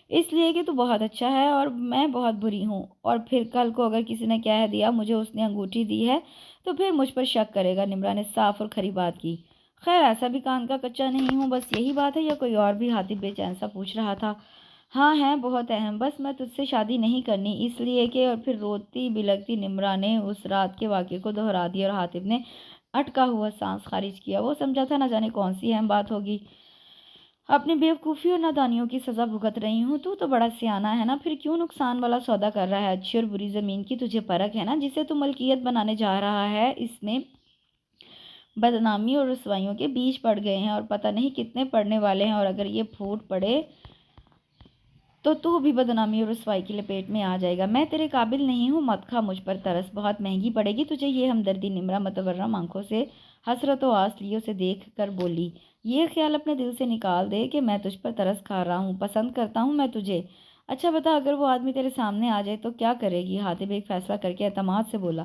اس لیے کہ تو بہت اچھا ہے اور میں بہت بری ہوں، اور پھر کل کو اگر کسی نے کہہ دیا مجھے اس نے انگوٹھی دی ہے تو پھر مجھ پر شک کرے گا۔ نمرا نے صاف اور کھری بات کی۔ خیر ایسا بھی کان کا کچا نہیں ہوں، بس یہی بات ہے یا کوئی اور بھی؟ حاتب بے چین سا پوچھ رہا تھا۔ ہاں ہے، بہت اہم، بس میں تجھ سے شادی نہیں کرنی اس لیے کہ… اور پھر روتی بلکتی نمرا نے اس رات کے واقعے کو دہرا دیا اور حاتب نے اٹکا ہوا سانس خارج کیا۔ وہ سمجھا تھا نہ جانے کون سی اہم بات ہوگی۔ اپنی بیوقوفی اور نادانیوں کی سزا بھگت رہی ہوں۔ تو بڑا سیانہ ہے نا، پھر کیوں نقصان والا سودا کر رہا ہے؟ اچھی اور بری زمین کی تجھے پرکھ ہے نا، جسے تو ملکیت بنانے جا رہا ہے۔ اس میں بدنامی اور رسوائیوں کے بیج پڑ گئے ہیں اور پتہ نہیں کتنے پڑنے والے ہیں، اور اگر یہ پھوٹ پڑے تو بھی بدنامی اور رسوائی کی لپیٹ میں آ جائے گا۔ میں تیرے قابل نہیں ہوں، مت کھا مجھ پر ترس، بہت مہنگی پڑے گی تجھے یہ ہمدردی۔ نمرا متورم آنکھوں سے حسرت و آس لیے اسے دیکھ کر بولی۔ یہ خیال اپنے دل سے نکال دے کہ میں تجھ پر ترس کھا رہا ہوں، پسند کرتا ہوں میں تجھے۔ اچھا بتا، اگر وہ آدمی تیرے سامنے آ جائے تو کیا کرے گی؟ حاتب ایک فیصلہ کر کے اعتماد سے بولا۔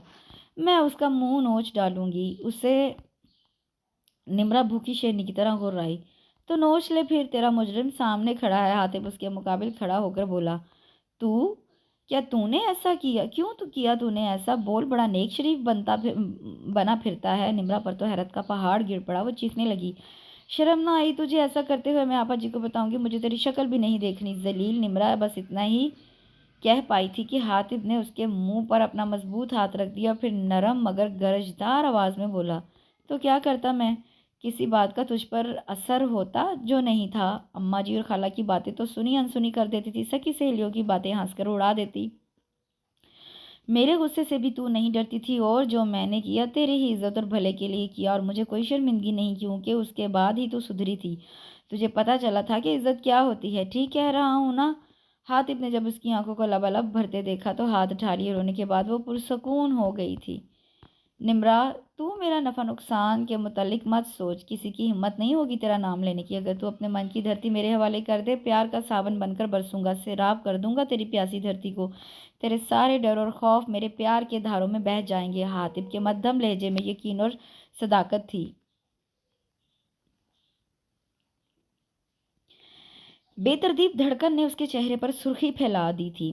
میں اس کا منہ نوچ ڈالوں گی اسے۔ نمرا بھوکی شیرنی کی طرح گھررائی۔ تو نوچ لے پھر، تیرا مجرم سامنے کھڑا ہے۔ حاتب اس کے مقابل کھڑا ہو کر بولا۔ کیا تو نے ایسا کیا؟ کیوں تو کیا تو نے ایسا؟ بول، بڑا نیک شریف بنا پھرتا ہے۔ نمرا پر تو حیرت کا پہاڑ گر پڑا، وہ چیخنے لگی۔ شرم نہ آئی تجھے ایسا کرتے ہوئے؟ میں آپا جی کو بتاؤں گی، مجھے تیری شکل بھی نہیں دیکھنی۔ ذلیل! نمرا بس اتنا ہی کہہ پائی تھی کہ حاتب نے اس کے منہ پر اپنا مضبوط ہاتھ رکھ دیا اور پھر نرم مگر گرجدار آواز میں بولا۔ تو کیا کرتا میں؟ کسی بات کا تجھ پر اثر ہوتا جو نہیں تھا؟ اماں جی اور خالہ کی باتیں تو سنی انسنی کر دیتی تھی، سکی سہیلیوں کی باتیں ہنس کر اڑا دیتی۔ میرے غصے سے بھی تو نہیں ڈرتی تھی، اور جو میں نے کیا تیرے ہی عزت اور بھلے کے لیے کیا، اور مجھے کوئی شرمندگی نہیں، کیونکہ اس کے بعد ہی تو سدھری تھی، تجھے پتہ چلا تھا کہ عزت کیا ہوتی ہے۔ ٹھیک کہہ رہا ہوں نا؟ حاتب نے جب اس کی آنکھوں کو لبالب بھرتے دیکھا تو ہاتھ اٹھا لیے، رونے کے بعد وہ پرسکون ہو گئی تھی۔ نمرا تو میرا نفع نقصان کے متعلق مت سوچ، کسی کی ہمت نہیں ہوگی تیرا نام لینے کی۔ اگر تو اپنے من کی دھرتی میرے حوالے کر دے، پیار کا ساون بن کر برسوں گا، سیراب کر دوں گا تیری پیاسی دھرتی کو، تیرے سارے ڈر اور خوف میرے پیار کے دھاروں میں بہہ جائیں گے۔ حاتب کے مدھم لہجے میں یقین اور صداقت تھی۔ بے تردید دھڑکن نے اس کے چہرے پر سرخی پھیلا دی تھی۔